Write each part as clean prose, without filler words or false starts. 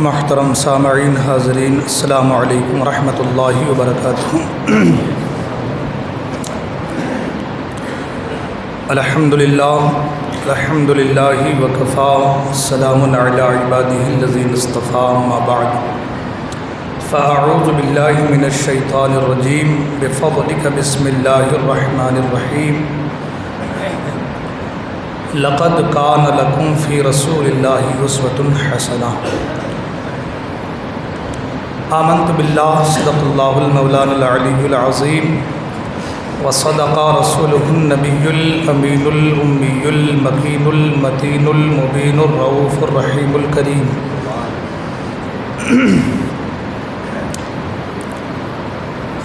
محترم سامعین حاضرین، السلام علیکم ورحمۃ اللہ وبرکاتہ۔ الحمد للہ وکفا، السلام علی عبادہ الذین اصطفیٰ، اما بعد فاعوذ باللہ من الشیطان الرجیم، بفضلک بسم اللہ الرحمن الرحیم۔ لقد کان لکم فی رسول اللہ اسوۃ حسنہ۔ آمنت باللہ، صدق اللہ المولانا العلی العظیم، وصدق رسولہ النبی الامین الامی المکین المتین المبین الرؤوف الرحیم الکریم۔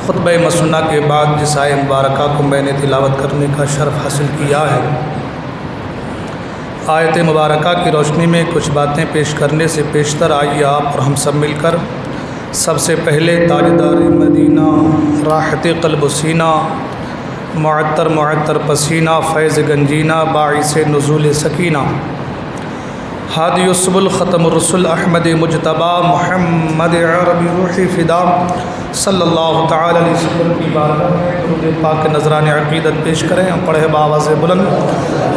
خطبہ مسنہ کے بعد جس آیت مبارکہ کو میں نے تلاوت کرنے کا شرف حاصل کیا ہے، آیت مبارکہ کی روشنی میں کچھ باتیں پیش کرنے سے پیشتر آئیے آپ اور ہم سب مل کر سب سے پہلے تاجدار مدینہ، راحت قلب و سینہ، معطر پسینہ، فیض گنجینہ، باعث نزول سکینہ، ہادی السبل، ختم الرسل، احمد مجتبی، محمد عربی روحی فدا صلی اللہ تعالی علیہ وسلم کی بارگاہ میں درود پاک نذران عقیدت پیش کریں اور پڑھے بآواز بلند،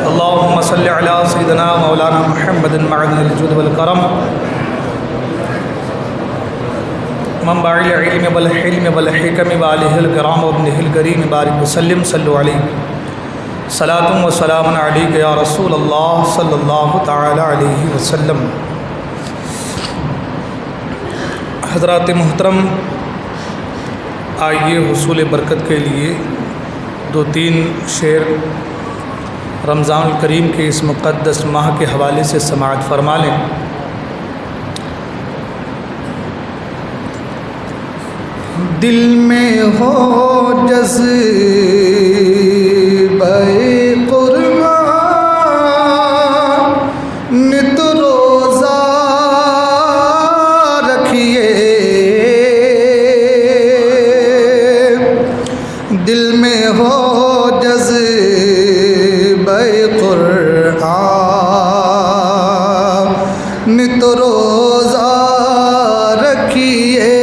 اللہم صلی علی سیدنا مولانا محمد معدن الجود والکرم، منبع العلم والحلم والحکم وآلہ الکرام وابنہ الکریم، بارک وسلم، صلو علیہ صلاۃ و سلام علیک یا رسول اللہ صلی اللہ تعالی علیہ وسلم۔ حضرات محترم، آئیے حصول برکت کے لیے دو تین شعر رمضان الکریم کے اس مقدس ماہ کے حوالے سے سماعت فرما لیں۔ دل میں ہو جذبہ قربان، نت روزہ رکھیے، دل میں ہو جذبہ قرآن، نت روزہ رکھیے،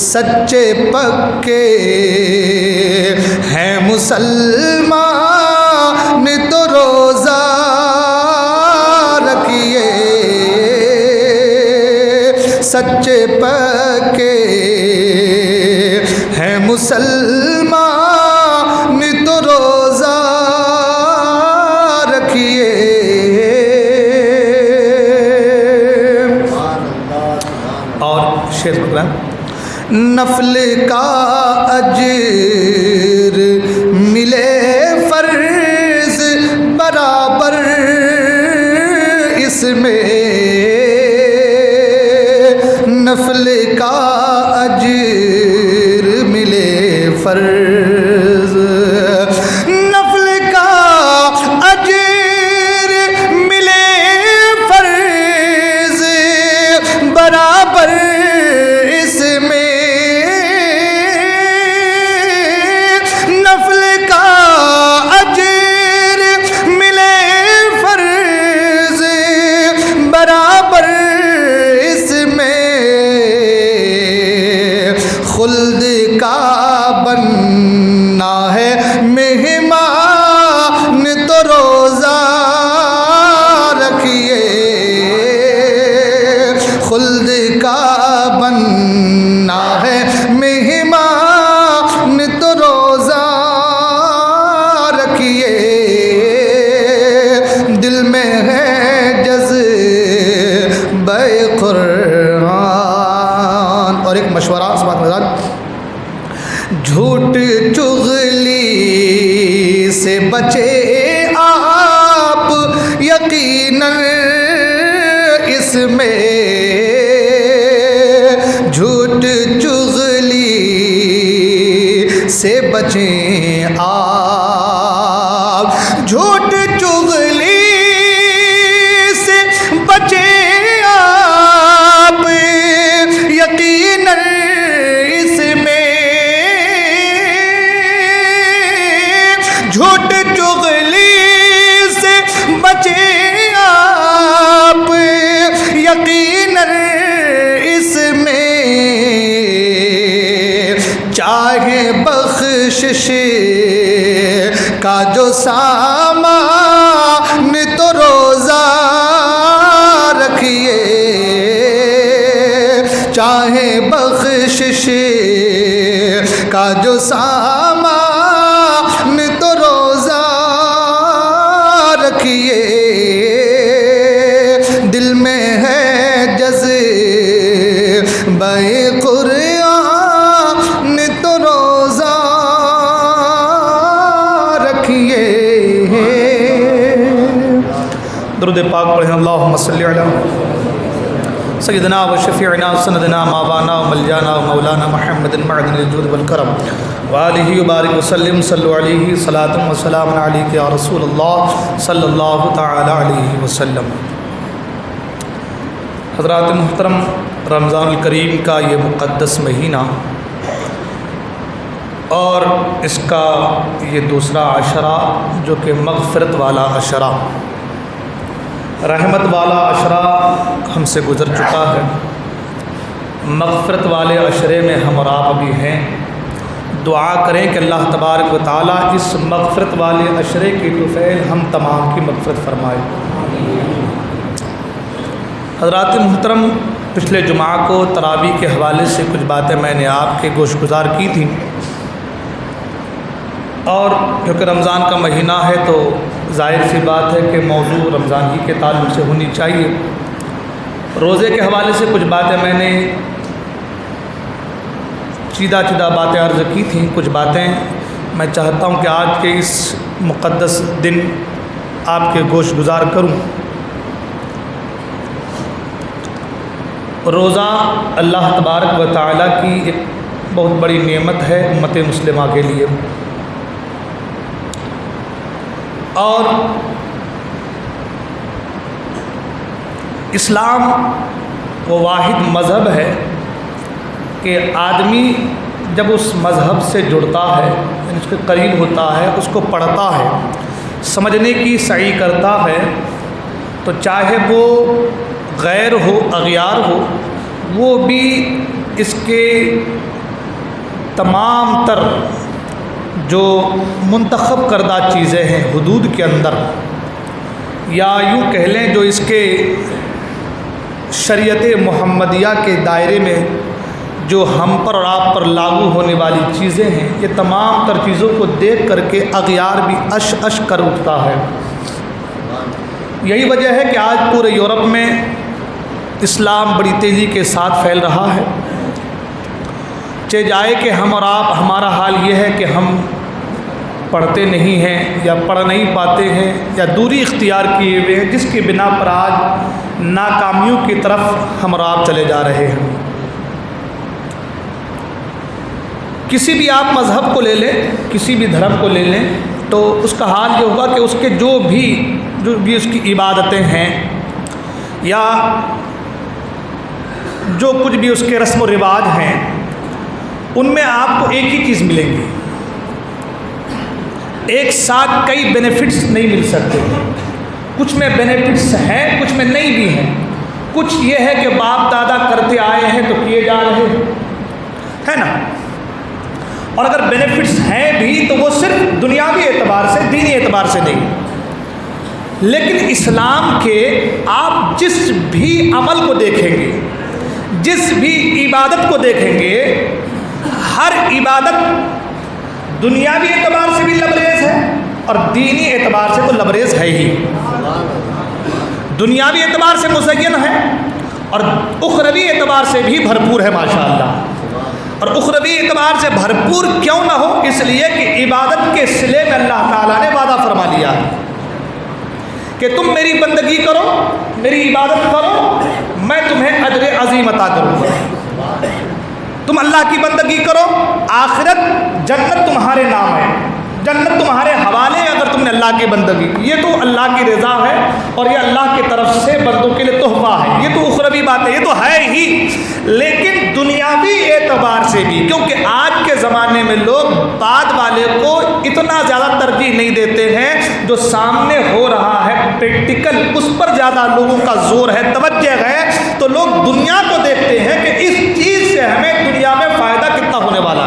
سچے پکے ہیں مسلمان تو روزہ رکھیے، سچے پکے ہیں مسلمان تو روزہ رکھیے۔ اور شعر پڑھیں۔ نفل کا اجر ملے فرض برابر اس میں، نفل کا اجر ملے فرض، نفل کا اجر ملے فرض برابر اس میں، خلد کا بننا ہے مہمان تو روزہ رکھیے، خلد کا بننا ہے مہمان تو روزہ رکھیے، دل میں ہے جذبہ قرآن۔ اور ایک مشورہ اس بات میں جھوٹ چغلی سے بچے آپ یقیناً اس میں بخشش کا جو سامان تو روزہ رکھیے، چاہے بخشش کا جو سامان تو روزہ رکھیے، دل میں ہے جذبہ قرآن تو روزہ رکھیے۔ درود پاک پڑھیں، اللہم صلی علی سیدنا و شفیعنا سندنا ماوانا و ملجانا و مولانا محمد معدن الجود والکرم وآلہ وبارک وسلم، صلو علیہ صلاۃ و سلام علیک یا رسول اللہ صلی اللہ تعالی علیہ وسلم۔ حضرات محترم، رمضان الکریم کا یہ مقدس مہینہ اور اس کا یہ دوسرا عشرہ جو کہ مغفرت والا عشرہ، رحمت والا عشرہ ہم سے گزر چکا ہے، مغفرت والے عشرے میں ہم اور آپ ابھی ہیں۔ دعا کریں کہ اللہ تبارک و تعالیٰ اس مغفرت والے عشرے کی طفیل ہم تمام کی مغفرت فرمائے۔ حضرات محترم، پچھلے جمعہ کو تراویح کے حوالے سے کچھ باتیں میں نے آپ کے گوش گزار کی تھیں، اور کیونکہ رمضان کا مہینہ ہے تو ظاہر سی بات ہے کہ موضوع رمضان ہی کے تعلق سے ہونی چاہیے۔ روزے کے حوالے سے کچھ باتیں میں نے چیدہ باتیں عرض کی تھیں، کچھ باتیں میں چاہتا ہوں کہ آج کے اس مقدس دن آپ کے گوش گزار کروں۔ روزہ اللہ تبارک و تعالیٰ کی ایک بہت بڑی نعمت ہے امت مسلمہ کے لیے، اور اسلام وہ واحد مذہب ہے کہ آدمی جب اس مذہب سے جڑتا ہے، یعنی اس کے قریب ہوتا ہے، اس کو پڑھتا ہے، سمجھنے کی سعی کرتا ہے، تو چاہے وہ غیر ہو، اغیار ہو، وہ بھی اس کے تمام تر جو منتخب کردہ چیزیں ہیں حدود کے اندر، یا یوں کہہ لیں جو اس کے شریعت محمدیہ کے دائرے میں جو ہم پر اور آپ پر لاگو ہونے والی چیزیں ہیں، یہ تمام تر چیزوں کو دیکھ کر کے اغیار بھی اش اش کر اٹھتا ہے۔ یہی وجہ ہے کہ آج پورے یورپ میں اسلام بڑی تیزی کے ساتھ پھیل رہا ہے، چہ جائے کہ ہم اور آپ، ہمارا حال یہ ہے کہ ہم پڑھتے نہیں ہیں یا پڑھ نہیں پاتے ہیں یا دوری اختیار کیے ہوئے ہیں، جس کی بنا پر آج ناکامیوں کی طرف ہم اور آپ چلے جا رہے ہیں۔ کسی بھی آپ مذہب کو لے لیں، کسی بھی دھرم کو لے لیں، تو اس کا حال یہ ہوگا کہ اس کے جو بھی اس کی عبادتیں ہیں یا جو کچھ بھی اس کے رسم و رواج ہیں، ان میں آپ کو ایک ہی چیز ملیں گی، ایک ساتھ کئی بینیفٹس نہیں مل سکتے۔ کچھ میں بینیفٹس ہیں، کچھ میں نہیں بھی ہیں۔ کچھ یہ ہے کہ باپ دادا کرتے آئے ہیں تو کیے جا رہے ہیں، ہے نا، اور اگر بینیفٹس ہیں بھی تو وہ صرف دنیاوی اعتبار سے، دینی اعتبار سے نہیں۔ لیکن اسلام کے آپ جس بھی عمل کو دیکھیں گے، جس بھی عبادت کو دیکھیں گے، ہر عبادت دنیاوی اعتبار سے بھی لبریز ہے اور دینی اعتبار سے تو لبریز ہے ہی۔ دنیاوی اعتبار سے مزین ہے اور اخروی اعتبار سے بھی بھرپور ہے ماشاءاللہ۔ اور اخروی اعتبار سے بھرپور کیوں نہ ہو؟ اس لیے کہ عبادت کے صلے میں اللہ تعالیٰ نے وعدہ فرما لیا ہے کہ تم میری بندگی کرو، میری عبادت کرو، میں تمہیں اجر عظیم عطا کروں گا۔ تم اللہ کی بندگی کرو، آخرت جنت تمہارے نام ہے، جنت تمہارے حوالے ہے اگر تم نے اللہ کی بندگی کی۔ یہ تو اللہ کی رضا ہے اور یہ اللہ کی طرف سے بندوں کے لیے تحفہ ہے، یہ تو اخروی بات ہے، یہ تو ہے ہی۔ لیکن دنیاوی اعتبار سے بھی، کیونکہ آج کے زمانے میں لوگ بعد والے کو اتنا زیادہ ترجیح نہیں دیتے ہیں، جو سامنے ہو رہا ہے پریکٹیکل اس پر زیادہ لوگوں کا زور ہے، توجہ ہے، تو لوگ دنیا کو دیکھتے ہیں کہ اس چیز سے ہمیں دنیا میں فائدہ کتنا ہونے والا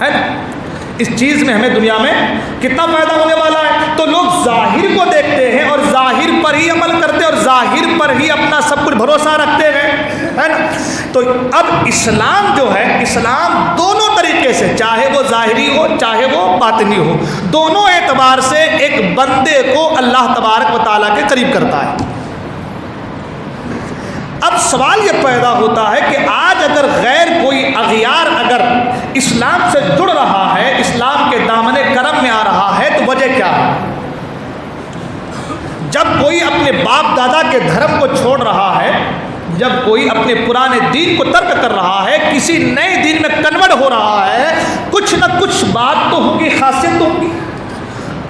ہے نا۔ اس چیز میں ہمیں دنیا میں کتنا فائدہ ہونے والا ہے. تو لوگ ظاہر کو دیکھتے ہیں اور ظاہر پر ہی عمل کرتے ہیں اور ظاہر پر ہی اپنا سب کچھ بھروسہ رکھتے ہیں, ہے نا. تو اب اسلام جو ہے, اسلام دونوں طریقے سے, چاہے وہ ظاہری ہو چاہے وہ باطنی ہو, دونوں اعتبار سے ایک بندے کو اللہ تبارک و تعالیٰ کے قریب کرتا ہے. اب سوال یہ پیدا ہوتا ہے کہ آج اگر غیر کوئی اغیار اگر اسلام سے جڑ رہا ہے, اسلام کے دامن کرم میں آ رہا ہے, تو وجہ کیا ہے؟ جب کوئی اپنے باپ دادا کے دھرم کو چھوڑ رہا ہے, جب کوئی اپنے پرانے دین کو ترک کر رہا ہے, کسی نئے دین میں کنورٹ ہو رہا ہے, کچھ نہ کچھ بات تو ہوگی, خاصیت تو ہوگی.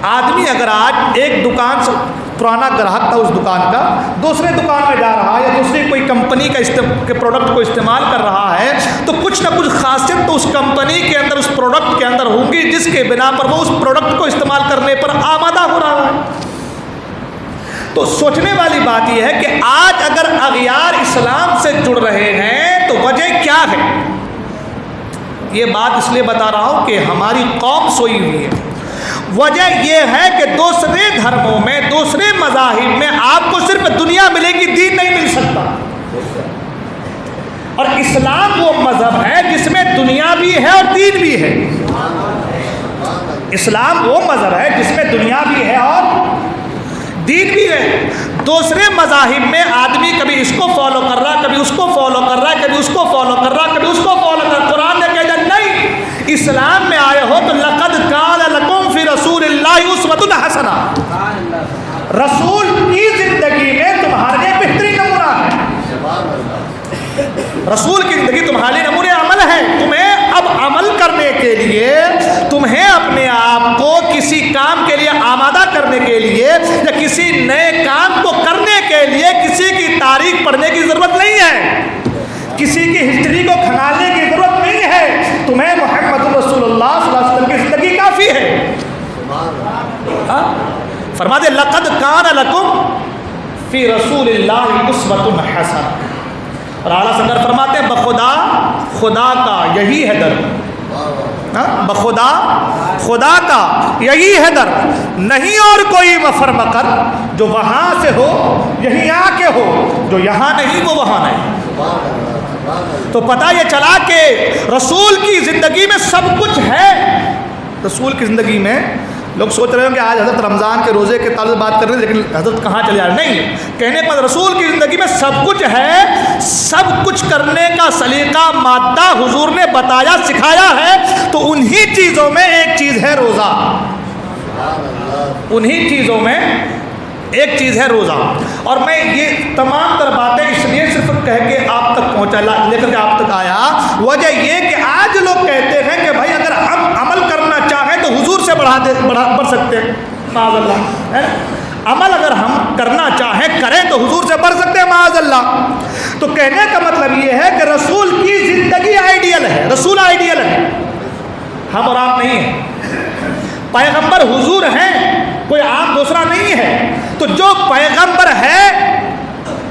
آدمی اگر آج ایک دکان سے, پرانا گراہک تھا اس دکان کا, دوسرے دکان میں جا رہا ہے یا دوسری کوئی کمپنی کے پروڈکٹ کو استعمال کر رہا ہے, تو کچھ نہ کچھ خاصیت تو اس کمپنی کے اندر, اس پروڈکٹ کے اندر ہوں گی, جس کے بنا پر وہ اس پروڈکٹ کو استعمال کرنے پر آمادہ ہو رہا ہے. تو سوچنے والی بات یہ ہے کہ آج اگر اغیار اسلام سے جڑ رہے ہیں تو وجہ کیا ہے؟ یہ بات اس لیے بتا رہا ہوں کہ ہماری قوم سوئی ہوئی ہے. وجہ یہ ہے کہ دوسرے دھرموں میں, دوسرے مذاہب میں آپ کو صرف دنیا ملے گی, دین نہیں مل سکتا. اور اسلام وہ مذہب ہے جس میں دنیا بھی ہے اور دین بھی ہے. اسلام وہ مذہب ہے جس میں دنیا بھی ہے اور دین بھی ہے. دوسرے مذاہب میں آدمی کبھی اس کو فالو کر رہا, کبھی اس کو فالو کر رہا, کبھی اس کو فالو کر رہا, کبھی اس کو فالو کر رہا. قرآن نے کہہ دیا نہیں, اسلام میں آئے ہو تو لقد کان لکم فی رسول اللہ اسوۃ حسنہ, رسول کی زندگی میں تمہارے لیے بہترین نمونہ ہے. رسول کی زندگی تمہارے لیے نمونہ عمل ہے. تمہیں اب عمل کرنے کے لیے, تمہیں اپنے آپ کو کسی کام کے لیے آمادہ کرنے کے لیے یا کسی نئے کام کو کرنے کے لیے کسی کی تاریخ پڑھنے کی ضرورت نہیں ہے, کسی کی ہسٹری کو کھنالنے کی ضرورت نہیں ہے. تمہیں محمد رسول اللہ صلی اللہ علیہ وسلم کی زندگی کافی ہے. فرما دے لقد کان لکم فی رسول اللہ اسوۃ حسنہ. اور اعلیٰ سرکار فرماتے ہیں بخدا خدا کا یہی ہے در, بخدا خدا کا یہی ہے در, نہیں اور کوئی مفر مکر, جو وہاں سے ہو یہیں آ کے ہو, جو یہاں نہیں وہ وہاں نہیں. تو پتہ یہ چلا کہ رسول کی زندگی میں سب کچھ ہے. رسول کی زندگی میں لوگ سوچ رہے ہوں کہ آج حضرت رمضان کے روزے کے تعلق بات کر رہے ہیں, لیکن حضرت کہاں چلے جا رہے ہیں. نہیں, کہنے پر رسول کی زندگی میں سب کچھ ہے. سب کچھ کرنے کا سلیقہ مادہ حضور نے بتایا, سکھایا ہے. تو انہی چیزوں میں ایک چیز ہے روزہ, انہی چیزوں میں ایک چیز ہے روزہ. اور میں یہ تمام تر باتیں اس لیے صرف کہہ کے آپ تک پہنچا, لے کر کے آپ تک آیا, وجہ یہ کہ آج لوگ کہتے ہیں کہ بھائی اگر ہم عمل کرنا چاہیں تو حضور سے بڑھ سکتے ہیں. معاذ اللہ, عمل اگر ہم کرنا چاہیں کریں تو حضور سے بڑھ سکتے ہیں, معاذ اللہ. تو کہنے کا مطلب یہ ہے کہ رسول کی زندگی آئیڈیل ہے, رسول آئیڈیل ہے, ہم اور آپ نہیں ہیں. پیغمبر حضور ہیں, کوئی عام دوسرا نہیں ہے. تو جو پیغمبر ہے,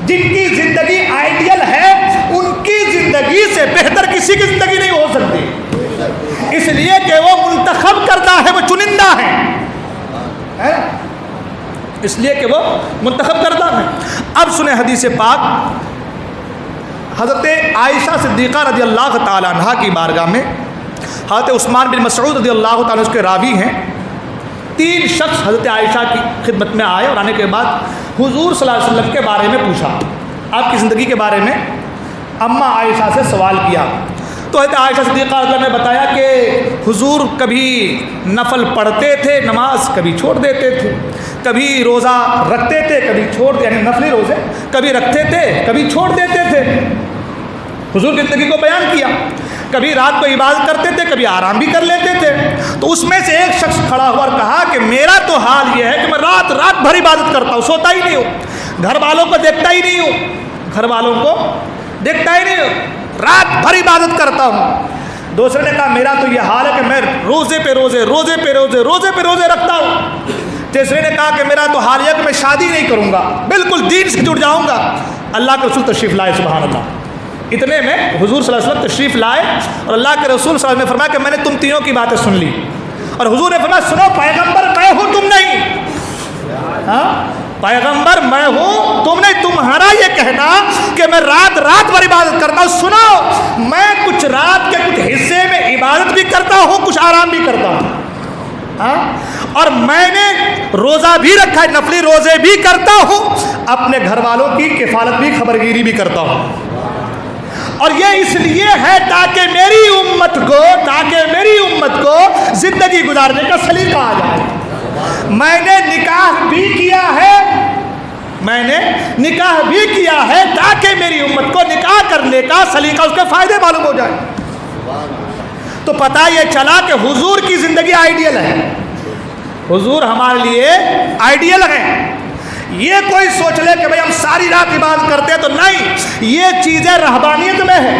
جن کی زندگی آئیڈیل ہے, ان کی زندگی سے بہتر کسی کی زندگی نہیں ہو سکتی, اس لیے کہ وہ منتخب کردہ ہے, وہ چنندہ ہے, اس لیے کہ وہ منتخب کردہ ہے. اب سنیں حدیث پاک, حضرت عائشہ صدیقہ رضی اللہ تعالیٰ عنہ کی بارگاہ میں حضرت عثمان بن مسعود رضی اللہ تعالیٰ اس کے راوی ہیں. 3 شخص حضرت عائشہ کی خدمت میں آئے اور آنے کے بعد حضور صلی اللہ علیہ وسلم کے بارے میں پوچھا, آپ کی زندگی کے بارے میں اماں عائشہ سے سوال کیا. تو حضرت عائشہ صدیقہ رضی اللہ نے بتایا کہ حضور کبھی نفل پڑھتے تھے, نماز کبھی چھوڑ دیتے تھے, کبھی روزہ رکھتے تھے کبھی چھوڑ, یعنی نفلی روزے کبھی رکھتے تھے کبھی چھوڑ دیتے تھے. حضور کی زندگی کو بیان کیا. کبھی رات کو عبادت کرتے تھے, کبھی آرام بھی کر لیتے تھے. تو اس میں سے ایک شخص کھڑا ہوا اور کہا کہ میرا تو حال یہ ہے کہ میں رات بھر عبادت کرتا ہوں, سوتا ہی نہیں ہوں, گھر والوں کو دیکھتا ہی نہیں ہوں, گھر والوں کو دیکھتا ہی نہیں ہوں, رات بھر عبادت کرتا ہوں. دوسرے نے کہا میرا تو یہ حال ہے کہ میں روزے پہ روزے رکھتا ہوں. تیسرے نے کہا کہ میرا تو حال یہ ہے کہ میں شادی نہیں کروں گا, بالکل دین سے جڑ جاؤں گا. اللہ کے رسول تشریف لائے, سبحان اللہ. اتنے میں حضور صلی اللہ علیہ وسلم تشریف لائے اور اللہ کے رسول صلی اللہ علیہ وسلم نے فرمایا کہ میں نے تم تینوں کی باتیں سن لی. اور حضور نے فرمایا سنو پیغمبر میں ہوں تم نہیں، پیغمبر میں ہوں تم نہیں، تمہارا یہ کہنا کہ میں رات رات بھر عبادت کرتا ہوں، سنو میں کچھ رات کے کچھ حصے میں عبادت بھی کرتا ہوں، کچھ آرام بھی کرتا ہوں، اور میں نے روزہ بھی رکھا ہے، نفلی روزے بھی کرتا ہوں، اپنے گھر والوں کی کفالت بھی خبرگیری بھی کرتا ہوں، اور یہ اس لیے ہے تاکہ میری امت کو زندگی گزارنے کا سلیقہ آ جائے۔ میں نے نکاح بھی کیا ہے تاکہ میری امت کو نکاح کرنے کا سلیقہ، اس کے فائدے معلوم ہو جائے۔ تو پتہ یہ چلا کہ حضور کی زندگی آئیڈیل ہے، حضور ہمارے لیے آئیڈیل ہے۔ یہ کوئی سوچ لے کہ بھئی ہم ساری رات عبادت کرتے ہیں تو نہیں، یہ چیزیں رہبانیت میں ہے۔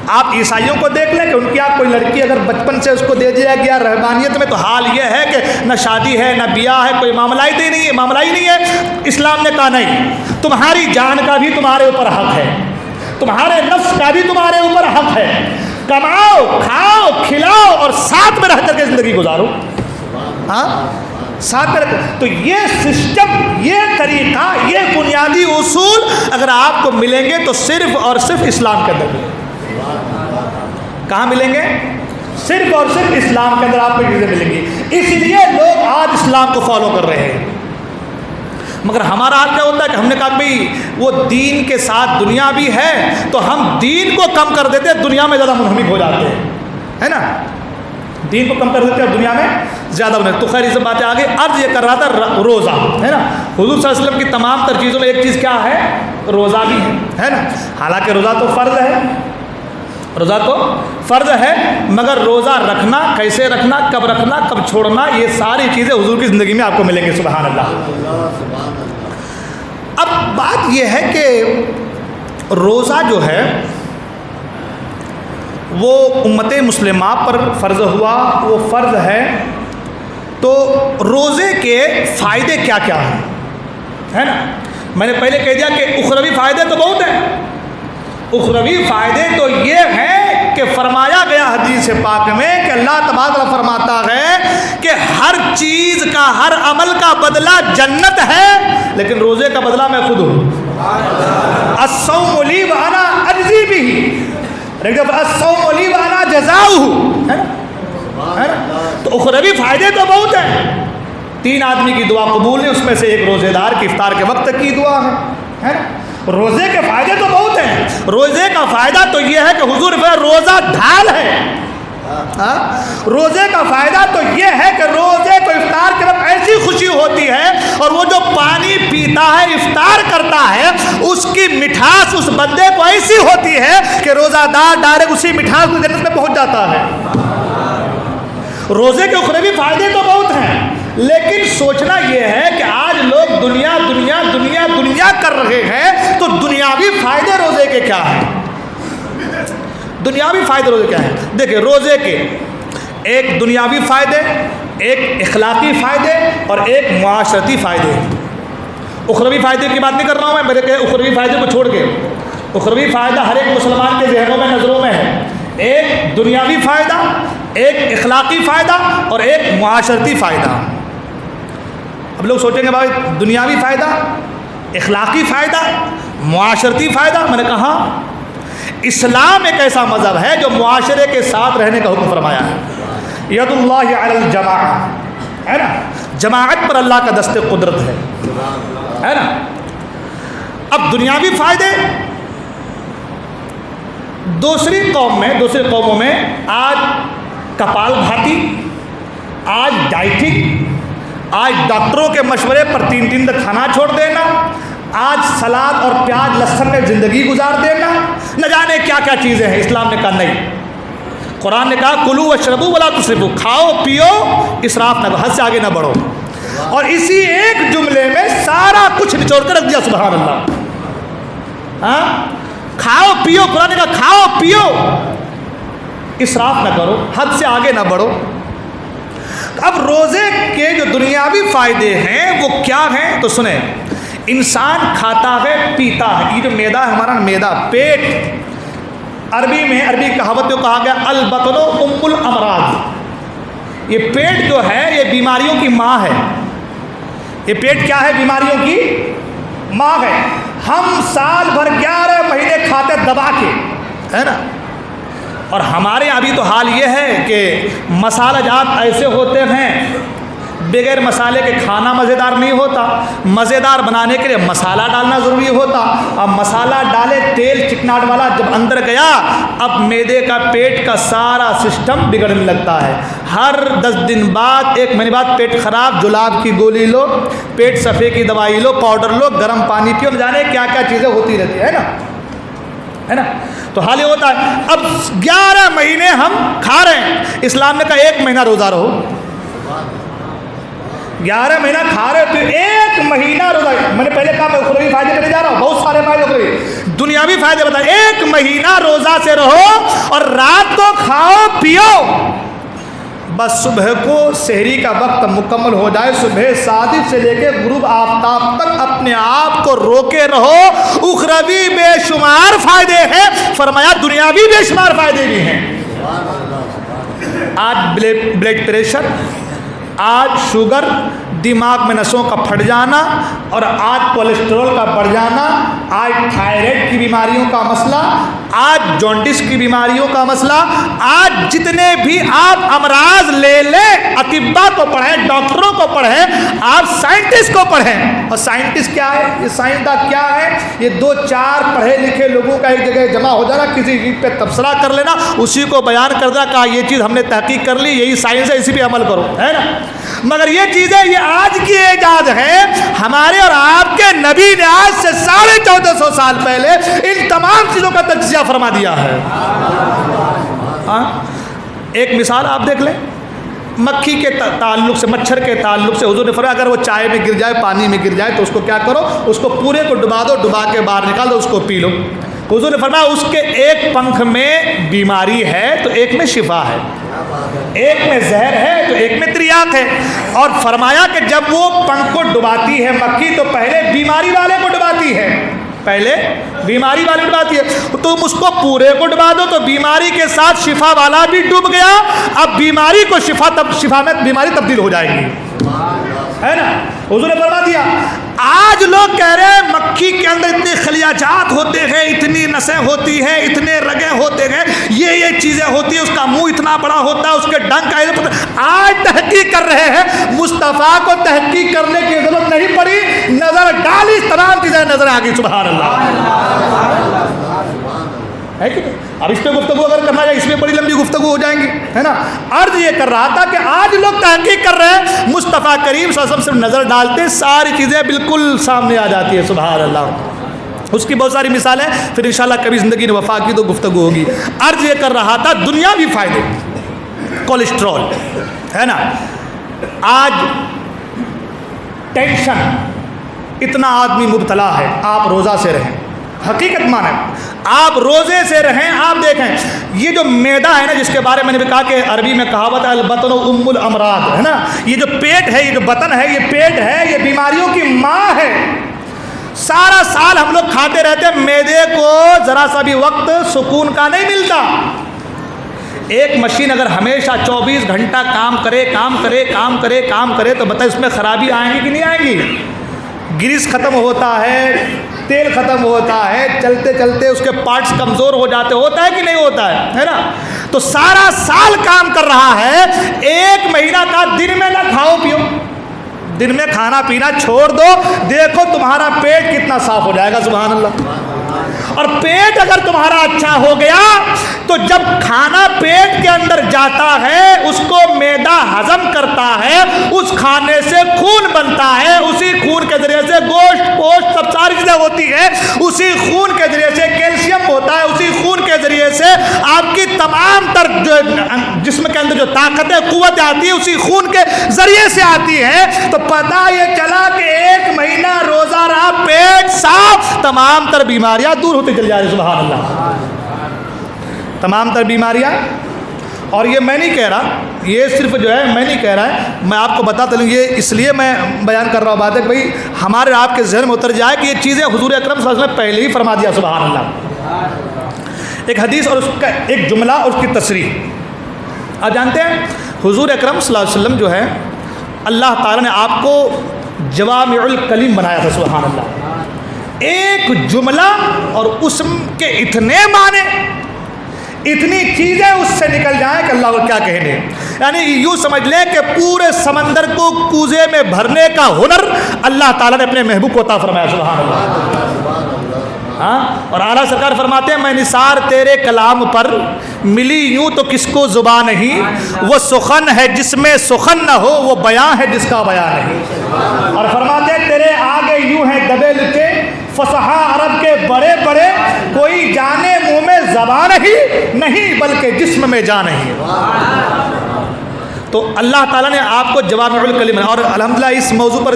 آپ عیسائیوں کو دیکھ لیں کہ ان کی آپ کوئی لڑکی اگر بچپن سے اس کو دے دیا گیا رہبانیت میں، تو حال یہ ہے کہ نہ شادی ہے نہ بیاہ ہے، کوئی معاملہ ہی نہیں ہے۔ اسلام نے کہا نہیں، تمہاری جان کا بھی تمہارے اوپر حق ہے، تمہارے نفس کا بھی تمہارے اوپر حق ہے، کماؤ کھاؤ کھلاؤ اور ساتھ میں رہ کر کے زندگی گزارو، ساتھ میں رکھو۔ تو یہ سسٹم، یہ طریقہ، یہ بنیادی اصول اگر آپ کو ملیں گے تو صرف اور صرف اسلام کے اندر ملیں گے۔ کہاں ملیں گے؟ صرف اور صرف اسلام کے اندر آپ کو چیزیں ملیں گی۔ اس لیے لوگ آج اسلام کو فالو کر رہے ہیں، مگر ہمارا حال کیا ہوتا ہے کہ ہم نے کہا بھئی وہ دین کے ساتھ دنیا بھی ہے تو ہم دین کو کم کر دیتے ہیں، دنیا میں زیادہ منہمک ہو جاتے ہیں، ہے نا؟ دین کو کم کر دیتے ہیں اور دنیا میں زیادہ منہمک۔ تو خیر اس باتیں آگے عرض یہ کر رہا تھا روزہ، ہے نا؟ حضور صلی اللہ علیہ وسلم کی تمام تر چیزوں میں ایک چیز کیا ہے؟ روزہ بھی ہے نا؟ حالانکہ روزہ تو فرض ہے، مگر روزہ رکھنا، کیسے رکھنا، کب چھوڑنا، یہ ساری چیزیں حضور کی زندگی میں آپ کو ملیں گے۔ سبحان اللہ۔ اب بات یہ ہے کہ روزہ جو ہے وہ امت مسلمہ پر فرض ہوا، وہ فرض ہے، تو روزے کے فائدے کیا کیا ہیں، ہے نا؟ میں نے پہلے کہہ دیا کہ اخروی فائدے تو بہت ہیں۔ اخروی فائدے تو یہ ہیں کہ فرمایا گیا حدیث پاک میں کہ اللہ تبارک و تعالیٰ فرماتا ہے کہ ہر چیز کا، ہر عمل کا بدلہ جنت ہے، لیکن روزے کا بدلہ میں خود ہوں۔ الصوم لی وانا اجزی بہ، الصوم لی وانا جزاؤہ، ہے نا؟ تو اخروی فائدے تو بہت ہیں۔ 3 آدمی کی دعا قبول ہے، اس میں سے ایک روزے دار کی افطار کے وقت کی دعا ہے نا؟ روزے کے فائدے تو بہت ہیں۔ روزے کا فائدہ تو یہ ہے کہ حضور روزہ ڈھال ہے، روزے کا فائدہ تو یہ ہے کہ روزے کو افطار کے وقت ایسی خوشی ہوتی ہے، اور وہ جو پانی پیتا ہے، افطار کرتا ہے، اس کی مٹھاس اس بندے کو ایسی ہوتی ہے کہ روزہ دار ڈائریکٹ اسی مٹھاس کو جنت میں پہنچ جاتا ہے۔ روزے کے اخروی فائدے تو بہت ہیں، لیکن سوچنا یہ ہے کہ آج لوگ دنیا دنیا دنیا دنیا کر رہے ہیں، تو دنیاوی فائدے روزے کے کیا ہیں؟ دنیاوی فائدے روزے کیا ہیں؟ دیکھیں، روزے کے ایک دنیاوی فائدے، ایک اخلاقی فائدے اور ایک معاشرتی فائدے۔ اخروی فائدے کی بات نہیں کر رہا ہوں میں، میرے کہ اخروی فائدے کو چھوڑ کے، اخروی فائدہ ہر ایک مسلمان کے ذہنوں میں، نظروں میں ہے۔ ایک دنیاوی فائدہ، ایک اخلاقی فائدہ اور ایک معاشرتی فائدہ۔ اب لوگ سوچیں گے بھائی دنیاوی فائدہ، اخلاقی فائدہ، معاشرتی فائدہ، میں نے کہا اسلام ایک ایسا مذہب ہے جو معاشرے کے ساتھ رہنے کا حکم فرمایا ہے۔ ید اللہ علی الجماعہ، ہے نا؟ جماعت پر اللہ کا دست قدرت ہے نا؟ اب دنیاوی فائدے دوسری قوموں میں آج کپال بھاتی، آج ڈائٹنگ، آج ڈاکٹروں کے مشورے پر 3 دن تک کھانا چھوڑ دینا، آج سلاد اور پیاز لہسن میں زندگی گزار دینا، نہ جانے کیا کیا چیزیں ہیں۔ اسلام نے کہا نہیں، قرآن نے کہا کلو واشربوا ولا تسرفوا، کھاؤ پیو، اسراف نہ کرو، حد سے آگے نہ بڑھو، اور اسی ایک جملے میں سارا کچھ نچوڑ کر رکھ دیا۔ سبحان اللہ۔ کھاؤ پیو، قرآن نے کہا کھاؤ پیو، اسراف نہ کرو، حد سے آگے نہ بڑھو۔ اب روزے کے جو دنیاوی فائدے ہیں وہ کیا ہیں تو سنیں۔ انسان کھاتا ہے پیتا ہے، یہ جو میدا ہے ہمارا، میدا، پیٹ، عربی کہاوت میں کہا گیا البطن ام الامراض، یہ پیٹ جو ہے یہ بیماریوں کی ماں ہے. یہ پیٹ کیا ہے؟ بیماریوں کی ماں ہے. ہم سال بھر 11 مہینے کھاتے دبا کے، ہے نا. اور ہمارے یہاں ابھی تو حال یہ ہے کہ مسالہ جات ایسے ہوتے ہیں، بغیر مسالے کے کھانا مزیدار نہیں ہوتا. مزیدار بنانے کے لیے مسالہ ڈالنا ضروری ہوتا. اب مسالہ ڈالے، تیل چکناٹ والا جب اندر گیا، اب معدے کا پیٹ کا سارا سسٹم بگڑنے لگتا ہے. ہر 10 دن بعد، 1 مہینے بعد پیٹ خراب، جلاب کی گولی لو، پیٹ صفحے کی دوائی لو، پاؤڈر لو، گرم پانی پیو، جانے کیا کیا چیزیں ہوتی رہتی ہے نا، ہے نا. تو حال یہ ہوتا ہے. اب 11 مہینے ہم کھا رہے ہیں. اسلام نے کہا 1 مہینہ روزہ رہو. 11 مہینہ کھا رہے تو 1 مہینہ روزہ. میں نے پہلے کہا میں اخروی فائدے کرنے جا رہا ہوں، بہت سارے فائدے اخروی، دنیاوی فائدے بتائیں. 1 مہینہ روزہ سے رہو اور رات کو کھاؤ پیو، بس صبح کو سحری کا وقت مکمل ہو جائے، صبح صادق سے لے کے غروب آفتاب تک اپنے آپ کو روکے رہو. اخروی بے شمار فائدے ہیں، فرمایا دنیاوی بے شمار فائدے بھی ہیں. آج بلڈ پریشر، آج شوگر، دماغ میں نسوں کا پھٹ جانا، اور آج کولیسٹرول کا بڑھ جانا، آج تھائرائڈ کی بیماریوں کا مسئلہ، آج جونڈس کی بیماریوں کا مسئلہ، آج جتنے بھی آپ امراض لے لیں، اطباء کو پڑھیں، ڈاکٹروں کو پڑھیں، آپ سائنٹسٹ کو پڑھیں. اور سائنٹسٹ کیا ہے؟ یہ سائنسداں کیا ہے؟ یہ 2-4 پڑھے لکھے لوگوں کا ایک جگہ جمع ہو جانا، کسی چیز پہ تبصرہ کر لینا، اسی کو بیان کر دینا، کہا یہ چیز ہم نے تحقیق کر لی، یہی سائنس ہے، اسی پہ عمل کرو، ہے نا. مگر یہ چیزیں یہ آج کی ایجاد ہے. ہمارے اور آپ کے نبی نے آج سے 1450 سال پہلے ان تمام چیزوں کا تجزیہ فرما دیا ہے. ایک مثال آپ دیکھ لیں، مکھی کے تعلق سے، مچھر کے تعلق سے حضور نے فرمایا اگر وہ چائے میں گر جائے، پانی میں گر جائے تو اس کو کیا کرو؟ اس کو پورے کو ڈبا دو، ڈبا کے باہر نکال دو، اس کو پی لو. حضور نے فرمایا اس کے ایک پنکھ میں بیماری ہے تو ایک میں شفا ہے، ایک میں زہر ہے تو ایک میں تریاق ہے. اور فرمایا کہ جب وہ پنکھ کو ڈباتی ہے مکھی تو پہلے بیماری والے کو ڈباتی ہے، پہلے بیماری والی ڈباتی ہے. تم اس کو پورے کو ڈبا دو تو بیماری کے ساتھ شفا والا بھی ڈوب گیا. اب بیماری کو شفا میں بیماری تبدیل ہو جائے گی، ہے نا. حضور نے فرما دیا. آج لوگ کہہ رہے ہیں مکھی کے اندر اتنے خلیجات ہوتے ہیں، اتنی نسیں ہوتی ہیں، اتنے رگیں ہوتے ہیں، یہ چیزیں ہوتی ہیں، اس کا منہ اتنا بڑا ہوتا ہے، اس کے ڈنک کا. آج تحقیق کر رہے ہیں. مصطفیٰ کو تحقیق کرنے کی ضرورت نہیں پڑی، نظر ڈالی تمام چیزیں نظر آ گئی. سبحان اللہ ہے کہ اب اس پہ گفتگو اگر کرنا جائے اس میں بڑی لمبی گفتگو ہو جائیں گی، ہے نا. عرض یہ کر رہا تھا کہ آج لوگ تحقیق کر رہے ہیں، مصطفیٰ کریم صلی اللہ علیہ وسلم صرف نظر ڈالتے ساری چیزیں بالکل سامنے آ جاتی ہے. سبحان اللہ. اس کی بہت ساری مثالیں پھر انشاءاللہ کبھی زندگی نے وفا کی تو گفتگو ہوگی. عرض یہ کر رہا تھا دنیاوی فائدے، کولیسٹرول، ہے نا. آج ٹینشن اتنا آدمی مبتلا ہے. آپ روزہ سے رہیں، حقیقت مانیں، آپ روزے سے رہیں. آپ دیکھیں یہ جو معدہ ہے نا، جس کے بارے میں نے بھی کہا کہ عربی میں کہاوت ہے البطن ام الامراض، ہے نا. یہ جو پیٹ ہے، یہ جو بطن ہے، یہ پیٹ ہے، یہ بیماریوں کی ماں ہے. سارا سال ہم لوگ کھاتے رہتے ہیں، معدے کو ذرا سا بھی وقت سکون کا نہیں ملتا. ایک مشین اگر ہمیشہ 24 گھنٹہ کام کرے تو بتائیں اس میں خرابی آئیں گی کہ نہیں آئیں گی؟ گریس ختم ہوتا ہے، تیل ختم ہوتا ہے، چلتے چلتے اس کے پارٹس کمزور ہو جاتے، ہوتا ہے کہ نہیں ہوتا ہے نا. تو سارا سال کام کر رہا ہے، 1 مہینہ کا دن میں نہ کھاؤ پیو، دن میں کھانا پینا چھوڑ دو، دیکھو تمہارا پیٹ کتنا صاف ہو جائے گا. سبحان اللہ. اور پیٹ اگر تمہارا اچھا ہو گیا تو جب کھانا پیٹ کے اندر جاتا ہے اس کو معدہ ہضم کرتا ہے، اس کھانے سے خون بنتا ہے، اسی خون کے ذریعے سے گوشت پوشت سب ساری چیزیں ہوتی ہیں، اسی خون کے ذریعے سے کیلشیم ہوتا ہے، اسی خون کے ذریعے سے آپ کی تمام تر جو جسم کے اندر جو طاقتیں قوت آتی ہے اسی خون کے ذریعے سے آتی ہے. تو پتہ یہ چلا کہ 1 مہینہ روزہ رہا، پیٹ صاف، تمام تر بیماریاں دور ہوتے چل جا رہی. سبحان اللہ. تمام تر بیماریاں. اور یہ میں نہیں کہہ رہا، یہ صرف جو ہے میں نہیں کہہ رہا ہے، میں آپ کو بتاتا ہوں. یہ اس لیے میں بیان کر رہا ہوں بات ہے کہ بھائی ہمارے آپ کے ذہن میں اتر جائے کہ یہ چیزیں حضور اکرم صلی اللہ علیہ وسلم نے پہلے ہی فرما دیا. سبحان اللہ. ایک حدیث اور اس کا ایک جملہ اور اس کی تصریح آپ جانتے ہیں. حضور اکرم صلی اللہ علیہ وسلم جو ہے اللہ تعالیٰ نے آپ کو جوامع الکلم بنایا تھا، سبحان اللہ، ایک جملہ اور اس کے اتنے معنی، اتنی چیزیں اس سے نکل جائیں کہ اللہ کو کیا کہنے. یعنی یوں سمجھ لیں کہ پورے سمندر کو کوزے میں بھرنے کا ہنر اللہ تعالیٰ نے اپنے محبوب کو عطا فرمایا، سبحان اللہ. ہاں، اور اعلیٰ سرکار فرماتے ہیں میں نثار تیرے کلام پر ملی یوں تو کس کو زبان نہیں، وہ سخن ہے جس میں سخن نہ ہو، وہ بیان ہے جس کا بیان نہیں. اور فرماتے ہیں تیرے آگے یوں ہیں دبے لکھے فصحا عرب کے بڑے بڑے، کوئی جانے منہ میں زبان ہی نہیں بلکہ جسم میں جان نہیں. تو اللہ تعالیٰ نے آپ کو جوامع الکلم، اور الحمدللہ اس موضوع پر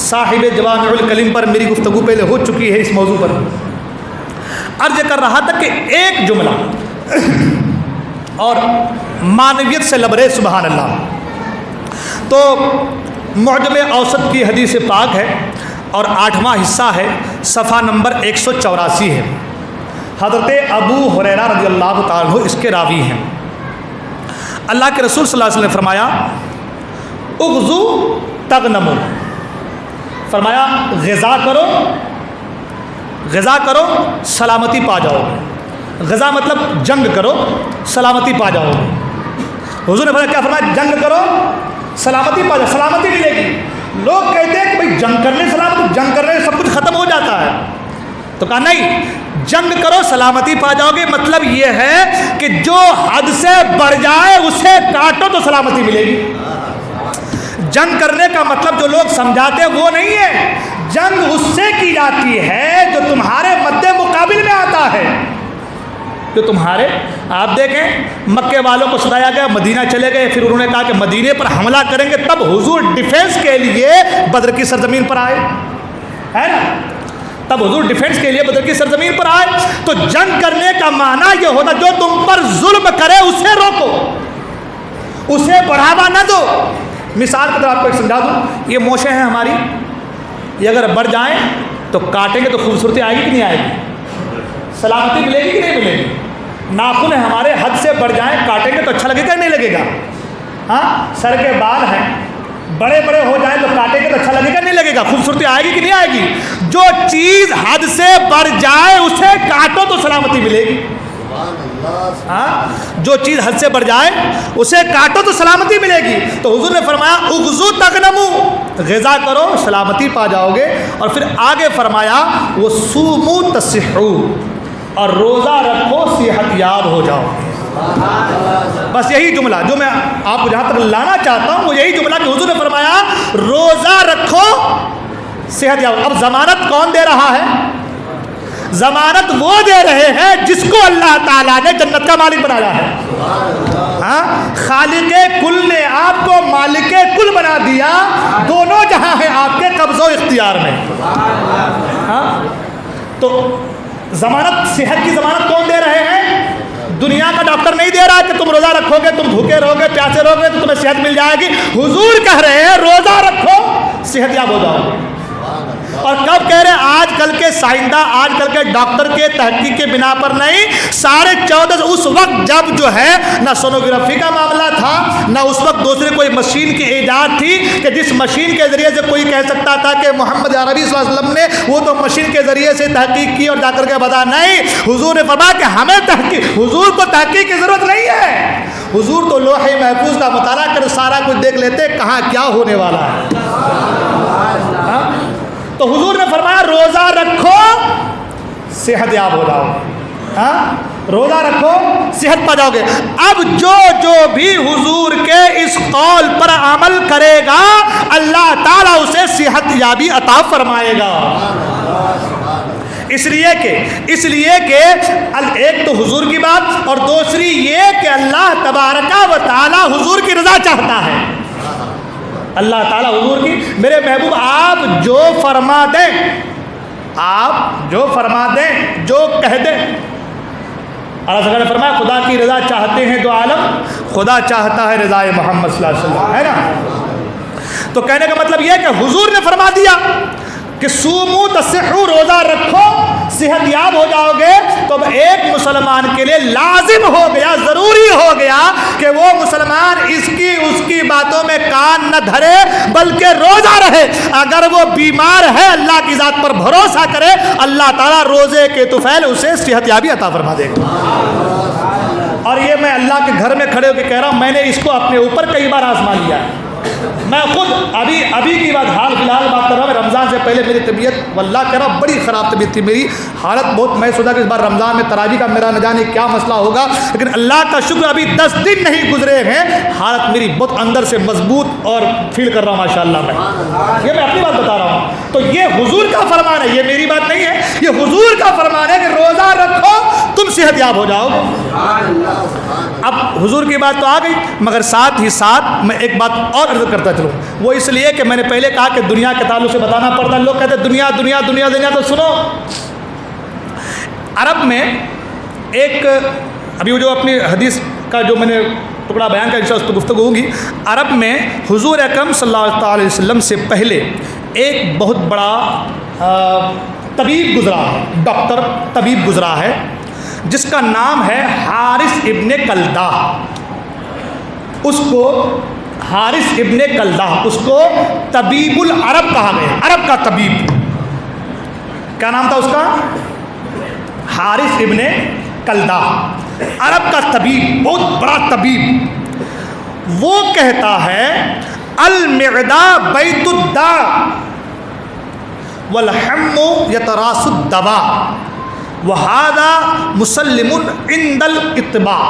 صاحب جوامع الکلم پر میری گفتگو پہلے ہو چکی ہے. اس موضوع پر عرض کر رہا تھا کہ ایک جملہ اور معنویت سے لبریز، سبحان اللہ. تو معجم اوسط کی حدیث پاک ہے اور 8واں حصہ ہے، صفحہ نمبر 184 ہے. حضرت ابو ہریرہ رضی اللہ تعالیٰ عنہ اس کے راوی ہیں. اللہ کے رسول صلی اللہ علیہ وسلم نے فرمایا اغزو تغنمو، فرمایا غزا کرو، غزا کرو سلامتی پا جاؤ. غزا مطلب جنگ کرو، سلامتی پا جاؤ. حضور نے فرمایا کیا فرمایا؟ جنگ کرو سلامتی پا جاؤ، سلامتی ملے گی. لوگ کہتے ہیں کہ بھائی جنگ کرنے سلامتی، جنگ کرنے سے سب کچھ ختم ہو جاتا ہے. تو کہا نہیں، جنگ کرو سلامتی پا جاؤ گے. مطلب یہ ہے کہ جو حد سے بڑھ جائے اسے کاٹو تو سلامتی ملے گی. جنگ کرنے کا مطلب جو لوگ سمجھاتے ہیں وہ نہیں ہے. جنگ اس سے کی جاتی ہے جو تمہارے مد مقابل میں آتا ہے، جو تمہارے، آپ دیکھیں مکے والوں کو ستایا گیا، مدینہ چلے گئے، پھر انہوں نے کہا کہ مدینے پر حملہ کریں گے، تب حضور ڈیفینس کے لیے بدر کی سرزمین پر آئے، ہے نا؟ تب حضور ڈیفینس کے لیے بدر کی سرزمین پر آئے. تو جنگ کرنے کا معنی یہ ہوتا جو تم پر ظلم کرے اسے روکو، اسے بڑھاوا نہ دو. مثال کے طور آپ کو ایک سمجھا دوں، یہ موشیں ہیں ہماری، یہ اگر بڑھ جائیں تو کاٹیں گے تو خوبصورتی آئے گی کہ نہیں آئے گی؟ سلامتی ملے گی کہ نہیں ملے گی؟ ناخن ہمارے حد سے بڑھ جائیں، کاٹیں گے تو اچھا لگے گا نہیں لگے گا؟ ہاں، سر کے بال ہیں بڑے بڑے ہو جائیں تو کاٹیں گے تو اچھا لگے گا نہیں لگے گا؟ خوبصورتی آئے گی کہ نہیں آئے گی؟ جو چیز حد سے بڑھ جائے اسے کاٹو تو سلامتی ملے گی. ہاں، جو چیز حد سے بڑھ جائے اسے کاٹو تو سلامتی ملے گی. تو حضور نے فرمایا اغزو تغنمو، غزا کرو سلامتی پا جاؤ گے. اور پھر آگے فرمایا وہ صومو تصحو، اور روزہ رکھو صحت یاب ہو جاؤ. بس یہی جملہ جو میں آپ کو جہاں تک لانا چاہتا ہوں وہ یہی جملہ کہ حضور نے فرمایا روزہ رکھو صحت یاب. اب ضمانت کون دے رہا ہے؟ ضمانت وہ دے رہے ہیں جس کو اللہ تعالیٰ نے جنت کا مالک بنایا ہے. ہاں، خالق کل نے آپ کو مالک کل بنا دیا، دونوں جہاں ہیں آپ کے قبضہ و اختیار میں. ہاں، تو ضمانت، صحت کی ضمانت کون دے رہے ہیں؟ دنیا کا ڈاکٹر نہیں دے رہا کہ تم روزہ رکھو گے، تم بھوکے رہو گے، پیاسے رہو گے تو تمہیں صحت مل جائے گی. حضور کہہ رہے ہیں روزہ رکھو صحت یاب ہو جاؤ گے. اور کب کہہ رہے ہیں؟ آج کل کے سائنسداں، آج کل کے ڈاکٹر کے تحقیق کے بنا پر نہیں، 14.5 اس وقت جب جو ہے نہ سونوگرافی کا معاملہ تھا، نہ اس وقت دوسری کوئی مشین کی ایجاد تھی کہ جس مشین کے ذریعے سے کوئی کہہ سکتا تھا کہ محمد عربی صلی اللہ علیہ وسلم نے وہ تو مشین کے ذریعے سے تحقیق کی اور جا کر کے بتا. نہیں، حضور نے فرمایا کہ ہمیں تحقیق، حضور کو تحقیق کی ضرورت نہیں ہے. حضور تو لوح محفوظ کا مطالعہ کر سارا کچھ دیکھ لیتے کہاں کیا ہونے والا ہے. تو حضور نے فرمایا روزہ رکھو صحت یاب ہو جاؤ. ہاں، روزہ رکھو صحت پا جاؤ گے. اب جو بھی حضور کے اس قول پر عمل کرے گا اللہ تعالیٰ اسے صحت یابی عطا فرمائے گا. اس لیے کہ ایک تو حضور کی بات، اور دوسری یہ کہ اللہ تبارک و تعالیٰ حضور کی رضا چاہتا ہے. اللہ تعالیٰ حضور کی، میرے محبوب آپ جو فرما دیں، آپ جو فرما دیں، جو کہہ دیں. اللہ تعالیٰ نے فرمایا خدا کی رضا چاہتے ہیں تو عالم، خدا چاہتا ہے رضا محمد صلی اللہ علیہ وسلم، ہے نا؟ تو کہنے کا مطلب یہ ہے کہ حضور نے فرما دیا کہ سومو تصحو، روزہ رکھو صحت یاب ہو جاؤ گے. تو تو اب ایک مسلمان کے لیے لازم ہو گیا، ضروری ہو گیا کہ وہ مسلمان اس کی باتوں میں کان نہ دھرے بلکہ روزہ رہے۔ اگر وہ بیمار ہے اللہ کی ذات پر بھروسہ کرے، اللہ تعالیٰ روزے کے طفیل اسے صحت یابی عطا فرما دے گا۔ اور یہ میں اللہ کے گھر میں کھڑے ہو کے کہہ رہا ہوں، میں نے اس کو اپنے اوپر کئی بار آزما لیا ہے۔ میں خود ابھی کی بات حال فی الحال بات کر رہا ہوں، رمضان سے پہلے میری طبیعت واللہ کہہ رہا ہوں بڑی خراب طبیعت تھی میری، حالت بہت، میں سوچا کہ اس بار رمضان میں تراویح کا میرا نہ جانے کیا مسئلہ ہوگا، لیکن اللہ کا شکر ابھی 10 دن نہیں گزرے ہیں، حالت میری بہت اندر سے مضبوط اور فیل کر رہا ہوں ماشاءاللہ میں۔ یہ میں اپنی بات بتا رہا ہوں، تو یہ حضور کا فرمان ہے، یہ میری بات نہیں ہے، یہ حضور کا فرمان ہے کہ روزہ رکھو تم صحت یاب ہو جاؤ۔ اب حضور کی بات تو آ گئی، مگر ساتھ ہی ساتھ میں ایک بات اور عرض کرتا چلوں، وہ اس لیے کہ میں نے پہلے کہا کہ دنیا کے تعلق سے بتانا پڑتا ہے۔ لوگ کہتے ہیں دنیا دنیا دنیا دنیا، تو سنو، عرب میں ایک، ابھی وہ جو اپنی حدیث کا جو میں نے ٹکڑا بیان کیا انشاءاللہ اس پہ گفتگو ہوگی۔ عرب میں حضور اکرم صلی اللہ علیہ وسلم سے پہلے ایک بہت بڑا طبیب گزرا ہے، ڈاکٹر طبیب گزرا ہے، جس کا نام ہے حارث ابن کلدہ۔ اس کو حارث ابن کلدہ، اس کو طبیب العرب کہا گیا، عرب کا طبیب۔ کیا نام تھا اس کا؟ حارث ابن کلدہ، عرب کا طبیب، بہت بڑا طبیب۔ وہ کہتا ہے المعدہ بیت الداء والحم یتراس الدواء وہذا مسلم عند الاطباء۔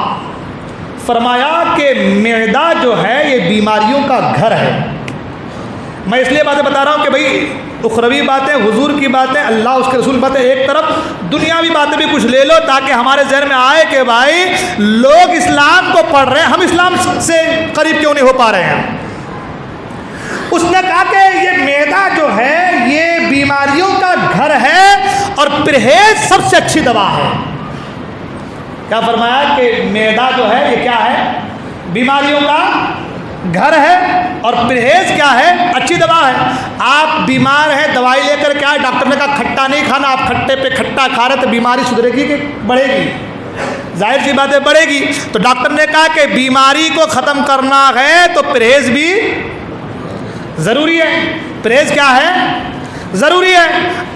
فرمایا کہ معدہ جو ہے یہ بیماریوں کا گھر ہے۔ میں اس لیے باتیں بتا رہا ہوں کہ بھائی اخروی باتیں، حضور کی باتیں، اللہ اس کے رسول باتیں ایک طرف، دنیاوی باتیں بھی کچھ لے لو تاکہ ہمارے ذہن میں آئے کہ بھائی لوگ اسلام کو پڑھ رہے ہیں، ہم اسلام سے قریب کیوں نہیں ہو پا رہے ہیں۔ اس نے کہا کہ یہ معدہ جو ہے یہ بیماریوں کا گھر ہے اور پرہیز سب سے اچھی دوا ہے۔ کیا فرمایا کہ معدہ جو ہے یہ کیا ہے؟ بیماریوں کا گھر ہے اور پرہیز کیا ہے؟ اچھی دوا ہے۔ آپ بیمار ہیں، دوائی لے کر کیا ہے؟ ڈاکٹر نے کہا کھٹا نہیں کھانا، آپ کھٹے پہ کھٹا کھا رہے تو بیماری سدھرے گی کہ بڑھے گی؟ ظاہر سی بات ہے بڑھے گی۔ تو ڈاکٹر نے کہا کہ بیماری کو ختم کرنا ہے تو پرہیز بھی ضروری ہے۔ پرہیز کیا ہے؟ ضروری ہے۔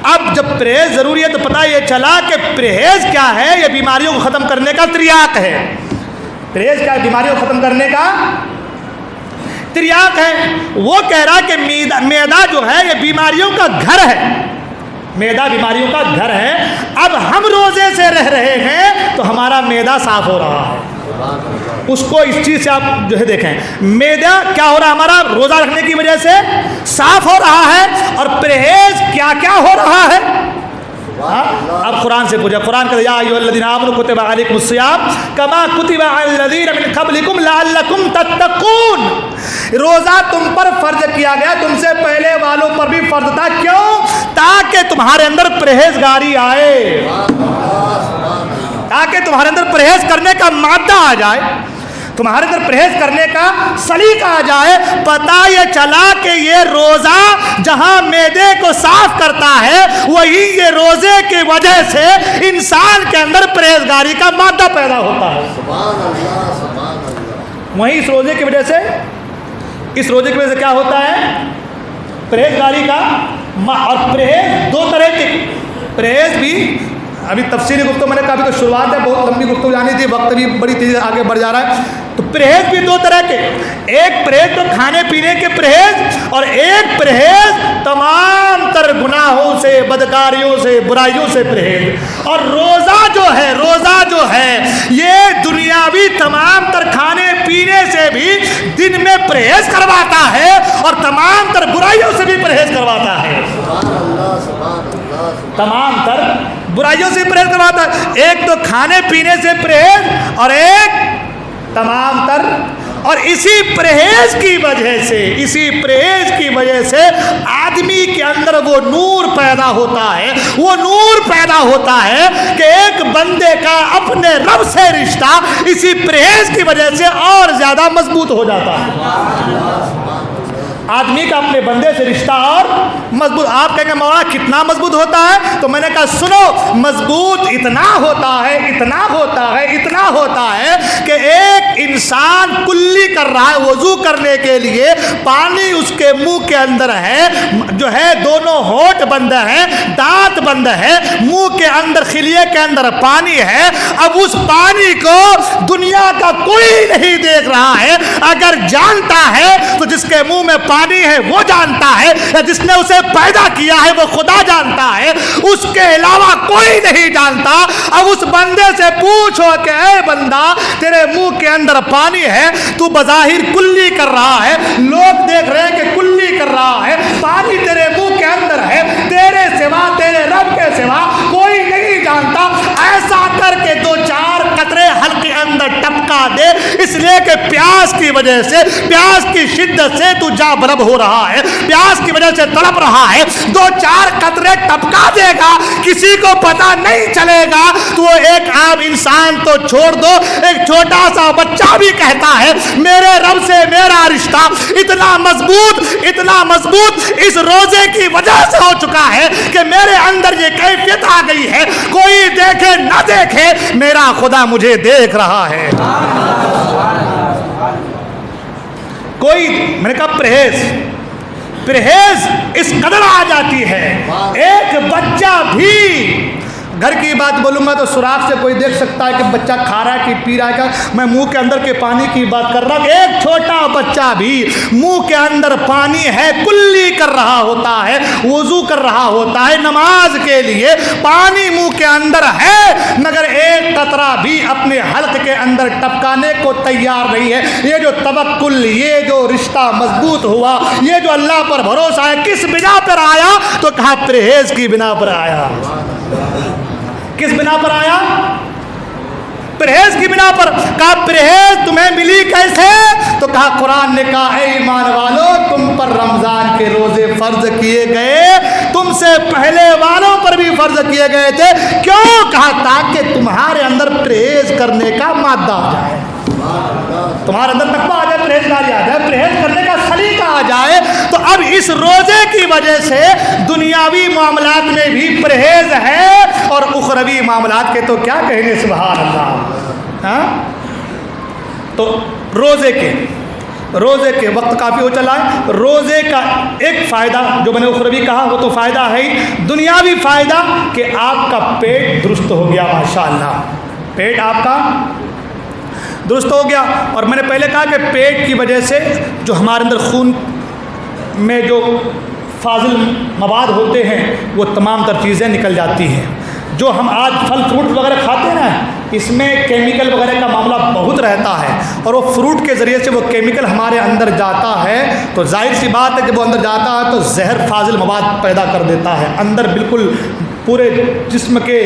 اب جب پرہیز ضروری ہے تو پتہ یہ چلا کہ پرہیز کیا ہے؟ یہ بیماریوں کو ختم کرنے کا تریاق ہے۔ پرہیز کیا ہے؟ بیماریوں کو ختم کرنے کا تریاق ہے۔ وہ کہہ رہا کہ معدہ جو ہے یہ بیماریوں کا گھر ہے، معدہ بیماریوں کا گھر ہے۔ اب ہم روزے سے رہ رہے ہیں تو ہمارا معدہ صاف ہو رہا ہے۔ اس کو اس چیز سے آپ جو ہے دیکھیں، معدہ کیا ہو رہا ہے؟ ہمارا روزہ رکھنے کی وجہ سے صاف ہو رہا ہے، اور پرہیز کیا کیا ہو رہا ہے؟ اب قرآن سے پوچھا، قرآن کہتا ہے یا ایھا الذین آمنوا کتب علیکم الصیام کما کتب علی الذین من قبلکم لعلکم تتقون۔ روزہ تم پر فرض کیا گیا، تم سے پہلے والوں پر بھی فرض تھا، کیوں؟ تاکہ تمہارے اندر پرہیزگاری آئے، تاکہ تمہارے اندر پرہیز کرنے کا مادہ آ جائے، تمہارے اندر پرہیز کرنے کا سلیقہ آ جائے۔ پتہ یہ چلا کہ یہ روزہ جہاں معدے کو صاف کرتا ہے، وہی یہ روزے کی وجہ سے انسان کے اندر پرہیزگاری کا مادہ پیدا ہوتا ہے۔ وہیں اس روزے کی وجہ سے، اس روزے کی وجہ سے کیا ہوتا ہے؟ پرہیزگاری کا، اور پرہیز دو طرح کے، پرہیز بھی ابھی تفصیلی گفتگو میں نے کہا، ابھی تو شروعات ہے، بہت لمبی گفتگو جانی تھی، وقت بھی بڑی تیزی سے آگے بڑھ جا رہا ہے۔ تو پرہیز بھی دو طرح کے، ایک پرہیز تو کھانے پینے کے پرہیز، اور ایک پرہیز تمام تر گناہوں سے، بدکاریوں سے، برائیوں سے پرہیز۔ اور روزہ جو ہے یہ دنیاوی تمام تر کھانے پینے سے بھی دن میں پرہیز کرواتا ہے، اور تمام تر برائیوں سے بھی پرہیز کرواتا ہے، تمام تر برائیوں سے پرہیز کرواتا ہے۔ ایک تو کھانے پینے سے پرہیز، اور ایک تمام تر، اور اسی پرہیز کی وجہ سے آدمی کے اندر وہ نور پیدا ہوتا ہے، وہ نور پیدا ہوتا ہے کہ ایک بندے کا اپنے رب سے رشتہ اسی پرہیز کی وجہ سے اور زیادہ مضبوط ہو جاتا ہے۔ آدمی کا اپنے بندے سے رشتہ اور مضبوط. آپ کہیں گے مولانا کتنا مضبوط ہوتا ہے؟ تو میں نے کہا سنو، مضبوط اتنا ہوتا ہے، اتنا ہوتا ہے، اتنا ہوتا ہے کہ ایک انسان کلی کر رہا ہے، وضو کرنے کے لیے پانی اس کے منہ کے اندر ہے، جو ہے دونوں ہونٹ بند ہیں، دانت بند ہے، منہ کے اندر خلیے کے اندر پانی ہے. اب اس پانی کو دنیا کا کوئی نہیں دیکھ رہا ہے. اگر جانتا ہے تو جس کے منہ میں پانی ہے وہ جانتا ہے، یا جس نے اسے پیدا کیا ہے وہ خدا جانتا ہے، اس کے علاوہ کوئی نہیں جانتا. اب اس بندے سے پوچھو کہ اے بندہ تیرے منہ کے اندر پانی ہے، تو بظاہر کلی کر رہا ہے، لوگ دیکھ رہے ہیں کہ کلی کر رہا ہے، پانی تیرے منہ کے اندر ہے، تیرے سوا، تیرے رب کے سوا کوئی نہیں جانتا. ایسا کر کے دو چار قطرے حلق کے اندر ٹپکا دے، اس لیے کہ پیاس کی وجہ سے، پیاس کی شدت سے تو جا بلب ہو رہا ہے، پیاس کی وجہ سے تڑپ رہا ہے. دو چار قطرے ٹپکا دے گا، کسی کو پتا نہیں چلے گا. تو ایک عام انسان تو چھوڑ دو، ایک چھوٹا سا بچہ بھی کہتا ہے میرے رب سے میرا رشتہ اتنا مضبوط، اتنا مضبوط اس روزے کی وجہ سے ہو چکا ہے کہ میرے اندر یہ کیفیت آ گئی ہے، کوئی دیکھے نہ دیکھے میرا خدا مجھے دیکھ رہا ہے. کوئی، میں نے کہا پرہیز اس قدر آ جاتی ہے. ایک بچہ بھی، گھر کی بات بولوں گا تو سوراخ سے کوئی دیکھ سکتا ہے کہ بچہ کھا رہا ہے کہ پی رہا ہے. میں منہ کے اندر کے پانی کی بات کر رہا ہوں. ایک چھوٹا بچہ بھی منہ کے اندر پانی ہے، کلی کر رہا ہوتا ہے، وضو کر رہا ہوتا ہے، نماز کے لیے پانی منہ کے اندر ہے، مگر ایک قطرہ بھی اپنے حلق کے اندر ٹپکانے کو تیار نہیں ہے. یہ جو توکل، یہ جو رشتہ مضبوط ہوا، یہ جو اللہ پر بھروسہ ہے، کس بنا پر آیا؟ تو کہا پرہیز کی بنا پر آیا. کس بنا پر آیا؟ پرہیز کی بنا پر. کہا پرہیز تمہیں ملی کیسے؟ تو کہا قرآن نے کہا اے ایمان والو تم پر رمضان کے روزے فرض کیے گئے، تم سے پہلے والوں پر بھی فرض کیے گئے تھے. کیوں؟ کہا تاکہ تمہارے اندر پرہیز کرنے کا مادہ آ جائے، تمہارے اندر تقویٰ آ جائے، پرہیزگاری آ جائے، پرہیز کرنے کا سلیقہ آ جائے. تو اب اس روزے کی وجہ سے دنیاوی معاملات میں بھی پرہیز ہے، اور اخروی معاملات کے تو کیا کہنے، سبحان اللہ. ہاں تو روزے کے وقت کافی ہو چلا ہے. روزے کا ایک فائدہ جو میں نے اخروی کہا وہ تو فائدہ ہے ہی، دنیاوی فائدہ کہ آپ کا پیٹ درست ہو گیا. ماشاءاللہ پیٹ آپ کا درست ہو گیا. اور میں نے پہلے کہا کہ پیٹ کی وجہ سے جو ہمارے اندر خون میں جو فاضل مواد ہوتے ہیں وہ تمام تر چیزیں نکل جاتی ہیں. جو ہم آج پھل فروٹ وغیرہ کھاتے ہیں نا، اس میں کیمیکل وغیرہ کا معاملہ بہت رہتا ہے، اور وہ فروٹ کے ذریعے سے وہ کیمیکل ہمارے اندر جاتا ہے تو ظاہر سی بات ہے جب وہ اندر جاتا ہے تو زہر فاضل مواد پیدا کر دیتا ہے، اندر بالکل پورے جسم کے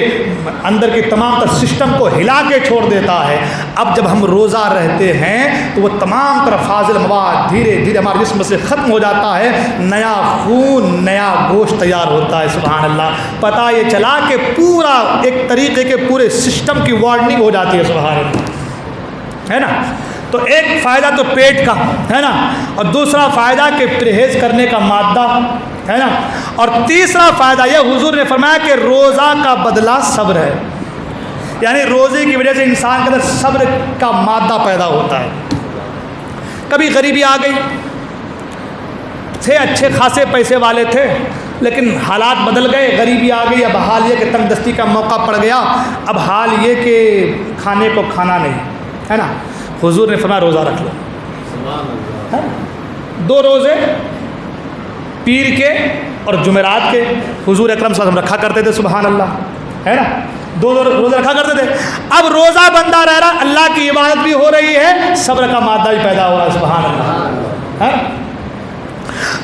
اندر کے تمام تر سسٹم کو ہلا کے چھوڑ دیتا ہے. اب جب ہم روزہ رہتے ہیں تو وہ تمام تر فاضل مواد دھیرے دھیرے ہمارے جسم سے ختم ہو جاتا ہے، نیا خون، نیا گوشت تیار ہوتا ہے. سبحان اللہ. پتہ یہ چلا کہ پورا ایک طریقے کے پورے سسٹم کی وارننگ ہو جاتی ہے. سبحان اللہ، ہے نا. تو ایک فائدہ تو پیٹ کا ہے نا، اور دوسرا فائدہ کہ پرہیز کرنے کا مادہ ہے نا، اور تیسرا فائدہ یہ حضور نے فرمایا کہ روزہ کا بدلہ صبر ہے. یعنی روزے کی وجہ سے انسان کے اندر صبر کا مادہ پیدا ہوتا ہے. کبھی غریبی آ گئی، تھے اچھے خاصے پیسے والے تھے لیکن حالات بدل گئے، غریبی آ گئی، اب حال یہ کہ تنگ دستی کا موقع پڑ گیا، اب حال یہ کہ کھانے کو کھانا نہیں ہے نا. حضور نے فرمایا روزہ رکھ لو. 2 روزے پیر کے اور جمعرات کے حضور اکرم صلی اللہ علیہ وسلم رکھا کرتے تھے. سبحان اللہ، ہے نا. 2 روزے رکھا کرتے تھے. اب روزہ بندہ رہ رہا، اللہ کی عبادت بھی ہو رہی ہے، صبر کا مادہ بھی پیدا ہو رہا ہے. سبحان اللہ. ہے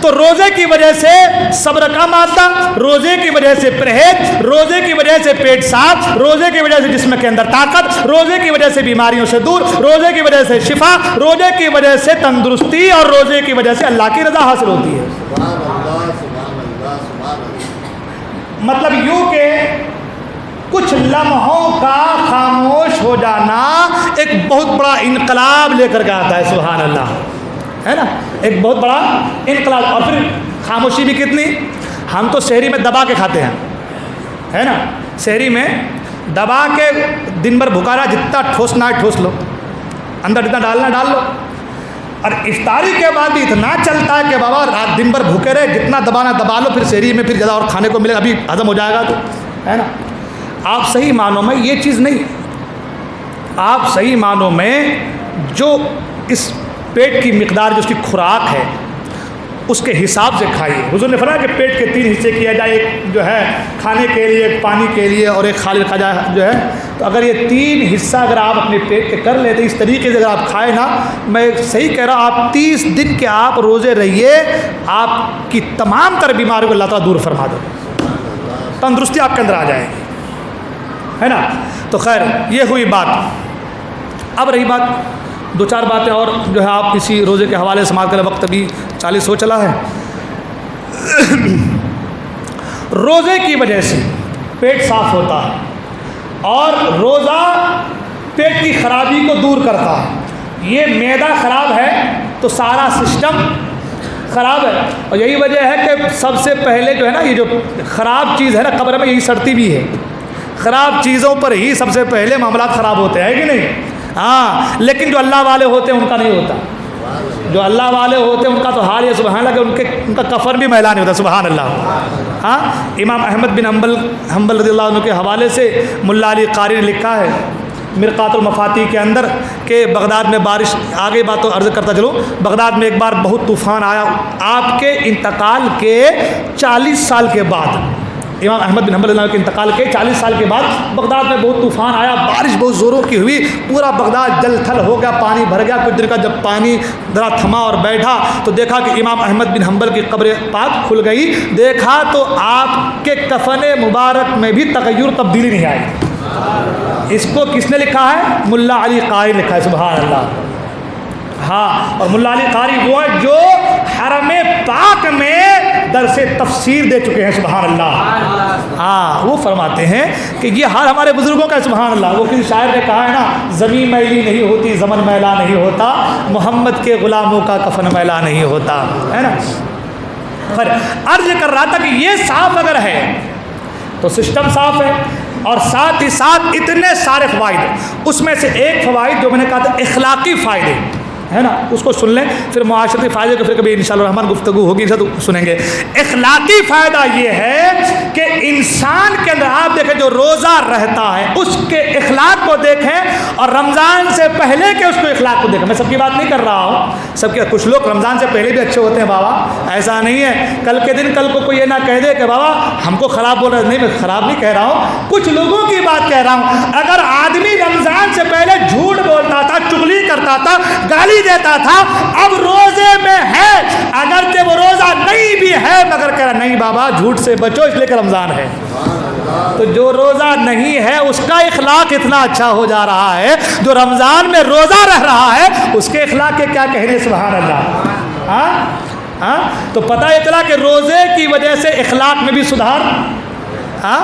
تو روزے کی وجہ سے صبر کا مادہ، روزے کی وجہ سے پرہیز، روزے کی وجہ سے پیٹ صاف، روزے کی وجہ سے جسم کے اندر طاقت، روزے کی وجہ سے بیماریوں سے دور، روزے کی وجہ سے شفا، روزے کی وجہ سے تندرستی، اور روزے کی وجہ سے اللہ کی رضا حاصل ہوتی ہے. مطلب یوں کہ کچھ لمحوں کا خاموش ہو جانا ایک بہت بڑا انقلاب لے کر کے آتا ہے. سبحان اللہ. ہے نا، ایک بہت بڑا انقلاب. اور پھر خاموشی بھی کتنی. ہم تو شہری میں دبا کے کھاتے ہیں، ہے نا، شہری میں دبا کے دن بھر بھوکا رہا، جتنا ٹھوسنا ہے ٹھوس لو، اندر جتنا ڈالنا ڈال لو. اور افطاری کے بعد بھی اتنا چلتا ہے کہ بابا رات دن بھر بھوکے رہے، جتنا دبانا دبا لو، پھر شہری میں پھر زیادہ اور کھانے کو ملے گا، ابھی ہضم ہو جائے گا. تو ہے نا، آپ صحیح معنوں میں یہ چیز نہیں، آپ صحیح معنوں میں جو اس پیٹ کی مقدار، جو اس کی خوراک ہے، اس کے حساب سے کھائیے. حضور نے فرمایا کہ پیٹ کے 3 حصے کیا جائے، ایک جو ہے کھانے کے لیے، ایک پانی کے لیے، اور ایک خالی رکھا جائے جو ہے. تو اگر یہ 3 حصہ اگر آپ اپنے پیٹ کے کر لیتے اس طریقے سے اگر آپ کھائے نا، میں صحیح کہہ رہا ہوں، آپ 30 دن کے آپ روزے رہیے، آپ کی تمام تر بیماریوں کو اللہ تعالیٰ دور فرما دے، تندرستی آپ کے اندر آ جائے گی، ہے نا. تو خیر یہ ہوئی بات. اب رہی بات 2-4 باتیں اور جو ہے آپ اسی روزے کے حوالے سے سماعت کریں، وقت ابھی 40 ہو چلا ہے. روزے کی وجہ سے پیٹ صاف ہوتا ہے، اور روزہ پیٹ کی خرابی کو دور کرتا ہے. یہ معدہ خراب ہے تو سارا سسٹم خراب ہے. اور یہی وجہ ہے کہ سب سے پہلے جو ہے نا، یہ جو خراب چیز ہے نا قبر میں یہی سڑتی بھی ہے. خراب چیزوں پر ہی سب سے پہلے معاملات خراب ہوتے ہیں، کہ نہیں؟ ہاں، لیکن جو اللہ والے ہوتے ہیں ان کا نہیں ہوتا. جو اللہ والے ہوتے ہیں ان کا تو حال یہ سبحان اللہ کہ ان کا کفن بھی میلا نہیں ہوتا. سبحان اللہ. ہاں، امام احمد بن حنبل رضی اللہ عنہ کے حوالے سے ملا علی قاری نے لکھا ہے مرقات المفاتیح کے اندر کہ بغداد میں بارش، آگے بات تو عرض کرتا چلو، بغداد میں ایک بار بہت طوفان آیا. آپ کے انتقال کے 40 سال کے بعد، امام احمد بن حنبل کے انتقال کے 40 سال کے بعد بغداد میں بہت طوفان آیا، بارش بہت زوروں کی ہوئی، پورا بغداد جل تھل ہو گیا، پانی بھر گیا. کچھ دیر کا جب پانی ذرا تھما اور بیٹھا تو دیکھا کہ امام احمد بن حنبل کی قبر پاک کھل گئی. دیکھا تو آپ کے کفن مبارک میں بھی تغیر تبدیلی نہیں آئی. اس کو کس نے لکھا ہے؟ ملا علی قاری لکھا ہے. سبحان اللہ. ہاں، اور ملا علی قاری وہ ہے جو حرم پاک میں درس تفسیر دے چکے ہیں. سبحان اللہ. ہاں، وہ فرماتے ہیں کہ یہ حال ہمارے بزرگوں کا ہے. سبحان اللہ. وہ کسی شاعر نے کہا ہے نا، زمین میلی نہیں ہوتی، زمن میلا نہیں ہوتا، محمد کے غلاموں کا کفن میلا نہیں ہوتا، ہے نا. پھر عرض کر رہا تھا کہ یہ صاف اگر ہے تو سسٹم صاف ہے، اور ساتھ ہی ساتھ اتنے سارے فوائد. اس میں سے ایک فوائد جو میں نے کہا تھا اخلاقی فائدے، ہے نا، اس کو سن لیں. پھر معاشرتی فائدے کو پھر کبھی انشاءاللہ الرحمن گفتگو ہوگی تو سنیں گے. اخلاقی فائدہ یہ ہے کہ انسان کے اندر آپ دیکھیں جو روزہ رہتا ہے اس کے اخلاق کو دیکھیں، اور رمضان سے پہلے کے اس کو اخلاق کو دیکھیں. میں سب کی بات نہیں کر رہا ہوں، سب کے کچھ لوگ رمضان سے پہلے بھی اچھے ہوتے ہیں بابا، ایسا نہیں ہے. کل کے دن کل کو کوئی یہ نہ کہہ دے کہ بابا ہم کو خراب بول رہا ہے. نہیں، میں خراب نہیں کہہ رہا ہوں، کچھ لوگوں کی بات کہہ رہا ہوں. اگر آدمی رمضان سے پہلے جھوٹ بولتا تھا، چغلی کرتا تھا، گالی دیتا تھا، اب روزے میں ہے، اگرچہ وہ روزہ نہیں بھی ہے مگر کہہ رہا نہیں بابا جھوٹ سے بچو اس لیے کہ رمضان ہے. تو جو روزہ نہیں ہے اس کا اخلاق اتنا اچھا ہو جا رہا ہے، جو رمضان میں روزہ رہ رہا ہے اس کے اخلاق کے کیا کہنے. سبحان اللہ. ہاں، تو پتہ یہ چلا کہ روزے کی وجہ سے اخلاق میں بھی سدھار، ہاں،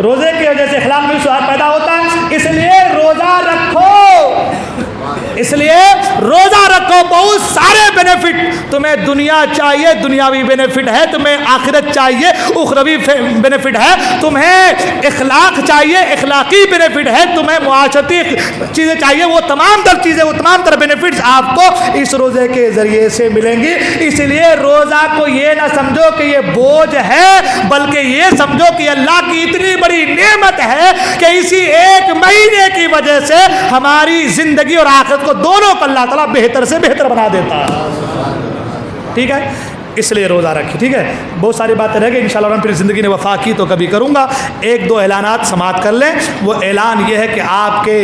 روزے کی وجہ سے اخلاق میں بھی سدھار پیدا ہوتا ہے. اس لیے روزہ رکھو، اس لیے روزہ رکھو. بہت سارے بینیفٹ. تمہیں دنیا چاہیے، دنیاوی بینیفٹ ہے. تمہیں آخرت چاہیے، اخروی بینیفٹ ہے. تمہیں اخلاق چاہیے، اخلاقی بینیفٹ ہے. تمہیں معاشرتی چیزیں چاہیے، وہ تمام تر چیزیں، وہ تمام تر بینیفٹس آپ کو اس روزے کے ذریعے سے ملیں گی. اس لیے روزہ کو یہ نہ سمجھو کہ یہ بوجھ ہے، بلکہ یہ سمجھو کہ اللہ کی اتنی بڑی نعمت ہے کہ اسی ایک مہینے کی وجہ سے ہماری زندگی اور آخرت کو دونوں کو اللہ تعالیٰ بہتر سے بہتر بنا دیتا ہے. ٹھیک ہے، اس لیے روزہ رکھیں. ٹھیک ہے، بہت ساری باتیں رہ گئی، انشاءاللہ پھر زندگی نے وفا کی تو کبھی کروں گا. 1-2 اعلانات سماعت کر لیں. وہ اعلان یہ ہے کہ آپ کے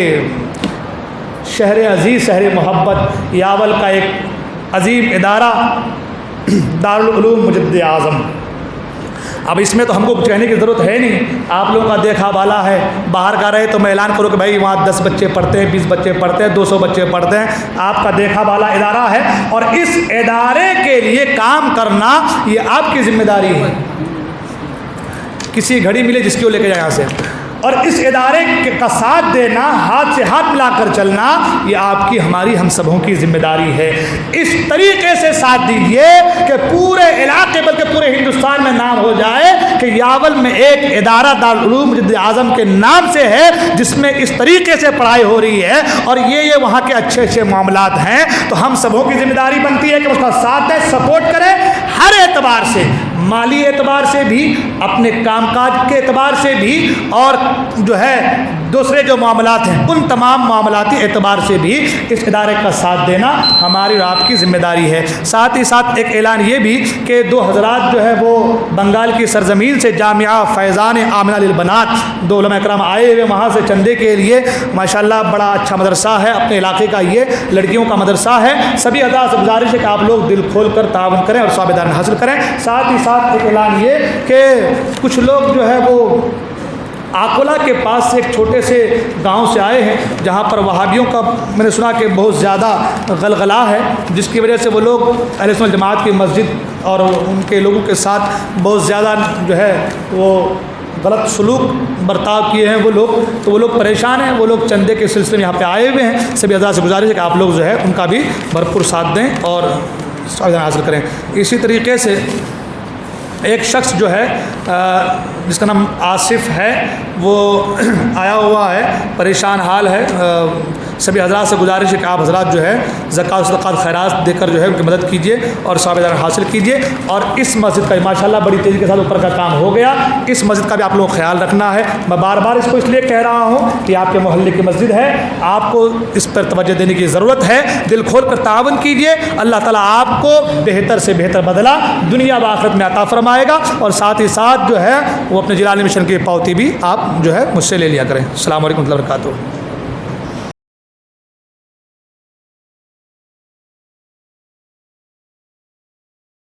شہر عزیز، شہر محبت یاول کا ایک عظیم ادارہ دارالعلوم مجد اعظم. اب اس میں تو ہم کو کچھ کہنے کی ضرورت ہے نہیں، آپ لوگوں کا دیکھا بالا ہے. باہر کا رہے تو میں اعلان کروں کہ بھائی وہاں 10 بچے پڑھتے ہیں، 20 بچے پڑھتے ہیں، 200 بچے پڑھتے ہیں. آپ کا دیکھا بالا ادارہ ہے، اور اس ادارے کے لیے کام کرنا یہ آپ کی ذمہ داری ہے. کسی گھڑی ملے جس کی وہ لے کے جائے یہاں سے. اور اس ادارے کا ساتھ دینا، ہاتھ سے ہاتھ ملا کر چلنا، یہ آپ کی ہماری ہم سبوں کی ذمہ داری ہے۔ اس طریقے سے ساتھ دیجیے کہ پورے علاقے بلکہ پورے ہندوستان میں نام ہو جائے کہ یاول میں ایک ادارہ دارالعلوم مجدد اعظم کے نام سے ہے جس میں اس طریقے سے پڑھائی ہو رہی ہے اور یہ وہاں کے اچھے اچھے معاملات ہیں۔ تو ہم سبوں کی ذمہ داری بنتی ہے کہ اس کا ساتھ دیں، سپورٹ کریں، ہر اعتبار سے، مالی اعتبار سے بھی، اپنے کام کاج کے اعتبار سے بھی، اور جو ہے دوسرے جو معاملات ہیں ان تمام معاملاتی اعتبار سے بھی اس ادارے کا ساتھ دینا ہماری اور آپ کی ذمہ داری ہے۔ ساتھ ہی ساتھ ایک اعلان یہ بھی کہ 2 حضرات جو ہے وہ بنگال کی سرزمین سے جامعہ فیضان آمنہ للبنات 2 علماء کرام آئے ہوئے وہاں سے چندے کے لیے، ماشاءاللہ بڑا اچھا مدرسہ ہے اپنے علاقے کا، یہ لڑکیوں کا مدرسہ ہے۔ سبھی حضرات سے گزارش ہے کہ آپ لوگ دل کھول کر تعاون کریں اور ثوابدان حاصل کریں۔ ساتھ ہی ساتھ ایک اعلان یہ کہ کچھ لوگ جو ہے وہ آکولا کے پاس سے ایک چھوٹے سے گاؤں سے آئے ہیں جہاں پر وہابیوں کا میں نے سنا کہ بہت زیادہ غلغلہ ہے، جس کی وجہ سے وہ لوگ اہل سنت جماعت کی مسجد اور ان کے لوگوں کے ساتھ بہت زیادہ جو ہے وہ غلط سلوک برتاؤ کیے ہیں وہ لوگ، تو وہ لوگ پریشان ہیں، وہ لوگ چندے کے سلسلے میں یہاں پہ آئے ہوئے ہیں۔ سبھی حضرات سے گزارش ہے کہ آپ لوگ جو ہے ان کا بھی بھرپور ساتھ دیں اور حاصل کریں۔ اسی طریقے سے ایک شخص جو ہے جس کا نام آصف ہے، وہ آیا ہوا ہے، پریشان حال ہے۔ سبھی حضرات سے گزارش ہے کہ آپ حضرات جو ہے زکوٰۃ صدقات خیرات دے کر جو ہے ان کی مدد کیجیے اور ثواب حاصل کیجیے۔ اور اس مسجد کا ماشاءاللہ بڑی تیزی کے ساتھ اوپر کا کام ہو گیا، اس مسجد کا بھی آپ لوگوں کو خیال رکھنا ہے۔ میں بار بار اس کو اس لیے کہہ رہا ہوں کہ آپ کے محلے کی مسجد ہے، آپ کو اس پر توجہ دینے کی ضرورت ہے۔ دل کھول کر تعاون کیجیے، اللہ تعالیٰ آپ کو بہتر سے بہتر بدلہ دنیا و آخرت میں عطا فرمائے گا۔ اور ساتھ ہی ساتھ جو ہے وہ اپنے جلالی مشن کی پاوتی بھی آپ جو ہے مجھ سے لے لیا کریں۔ السلام علیکم ورحمۃ اللہ وبرکاتہ۔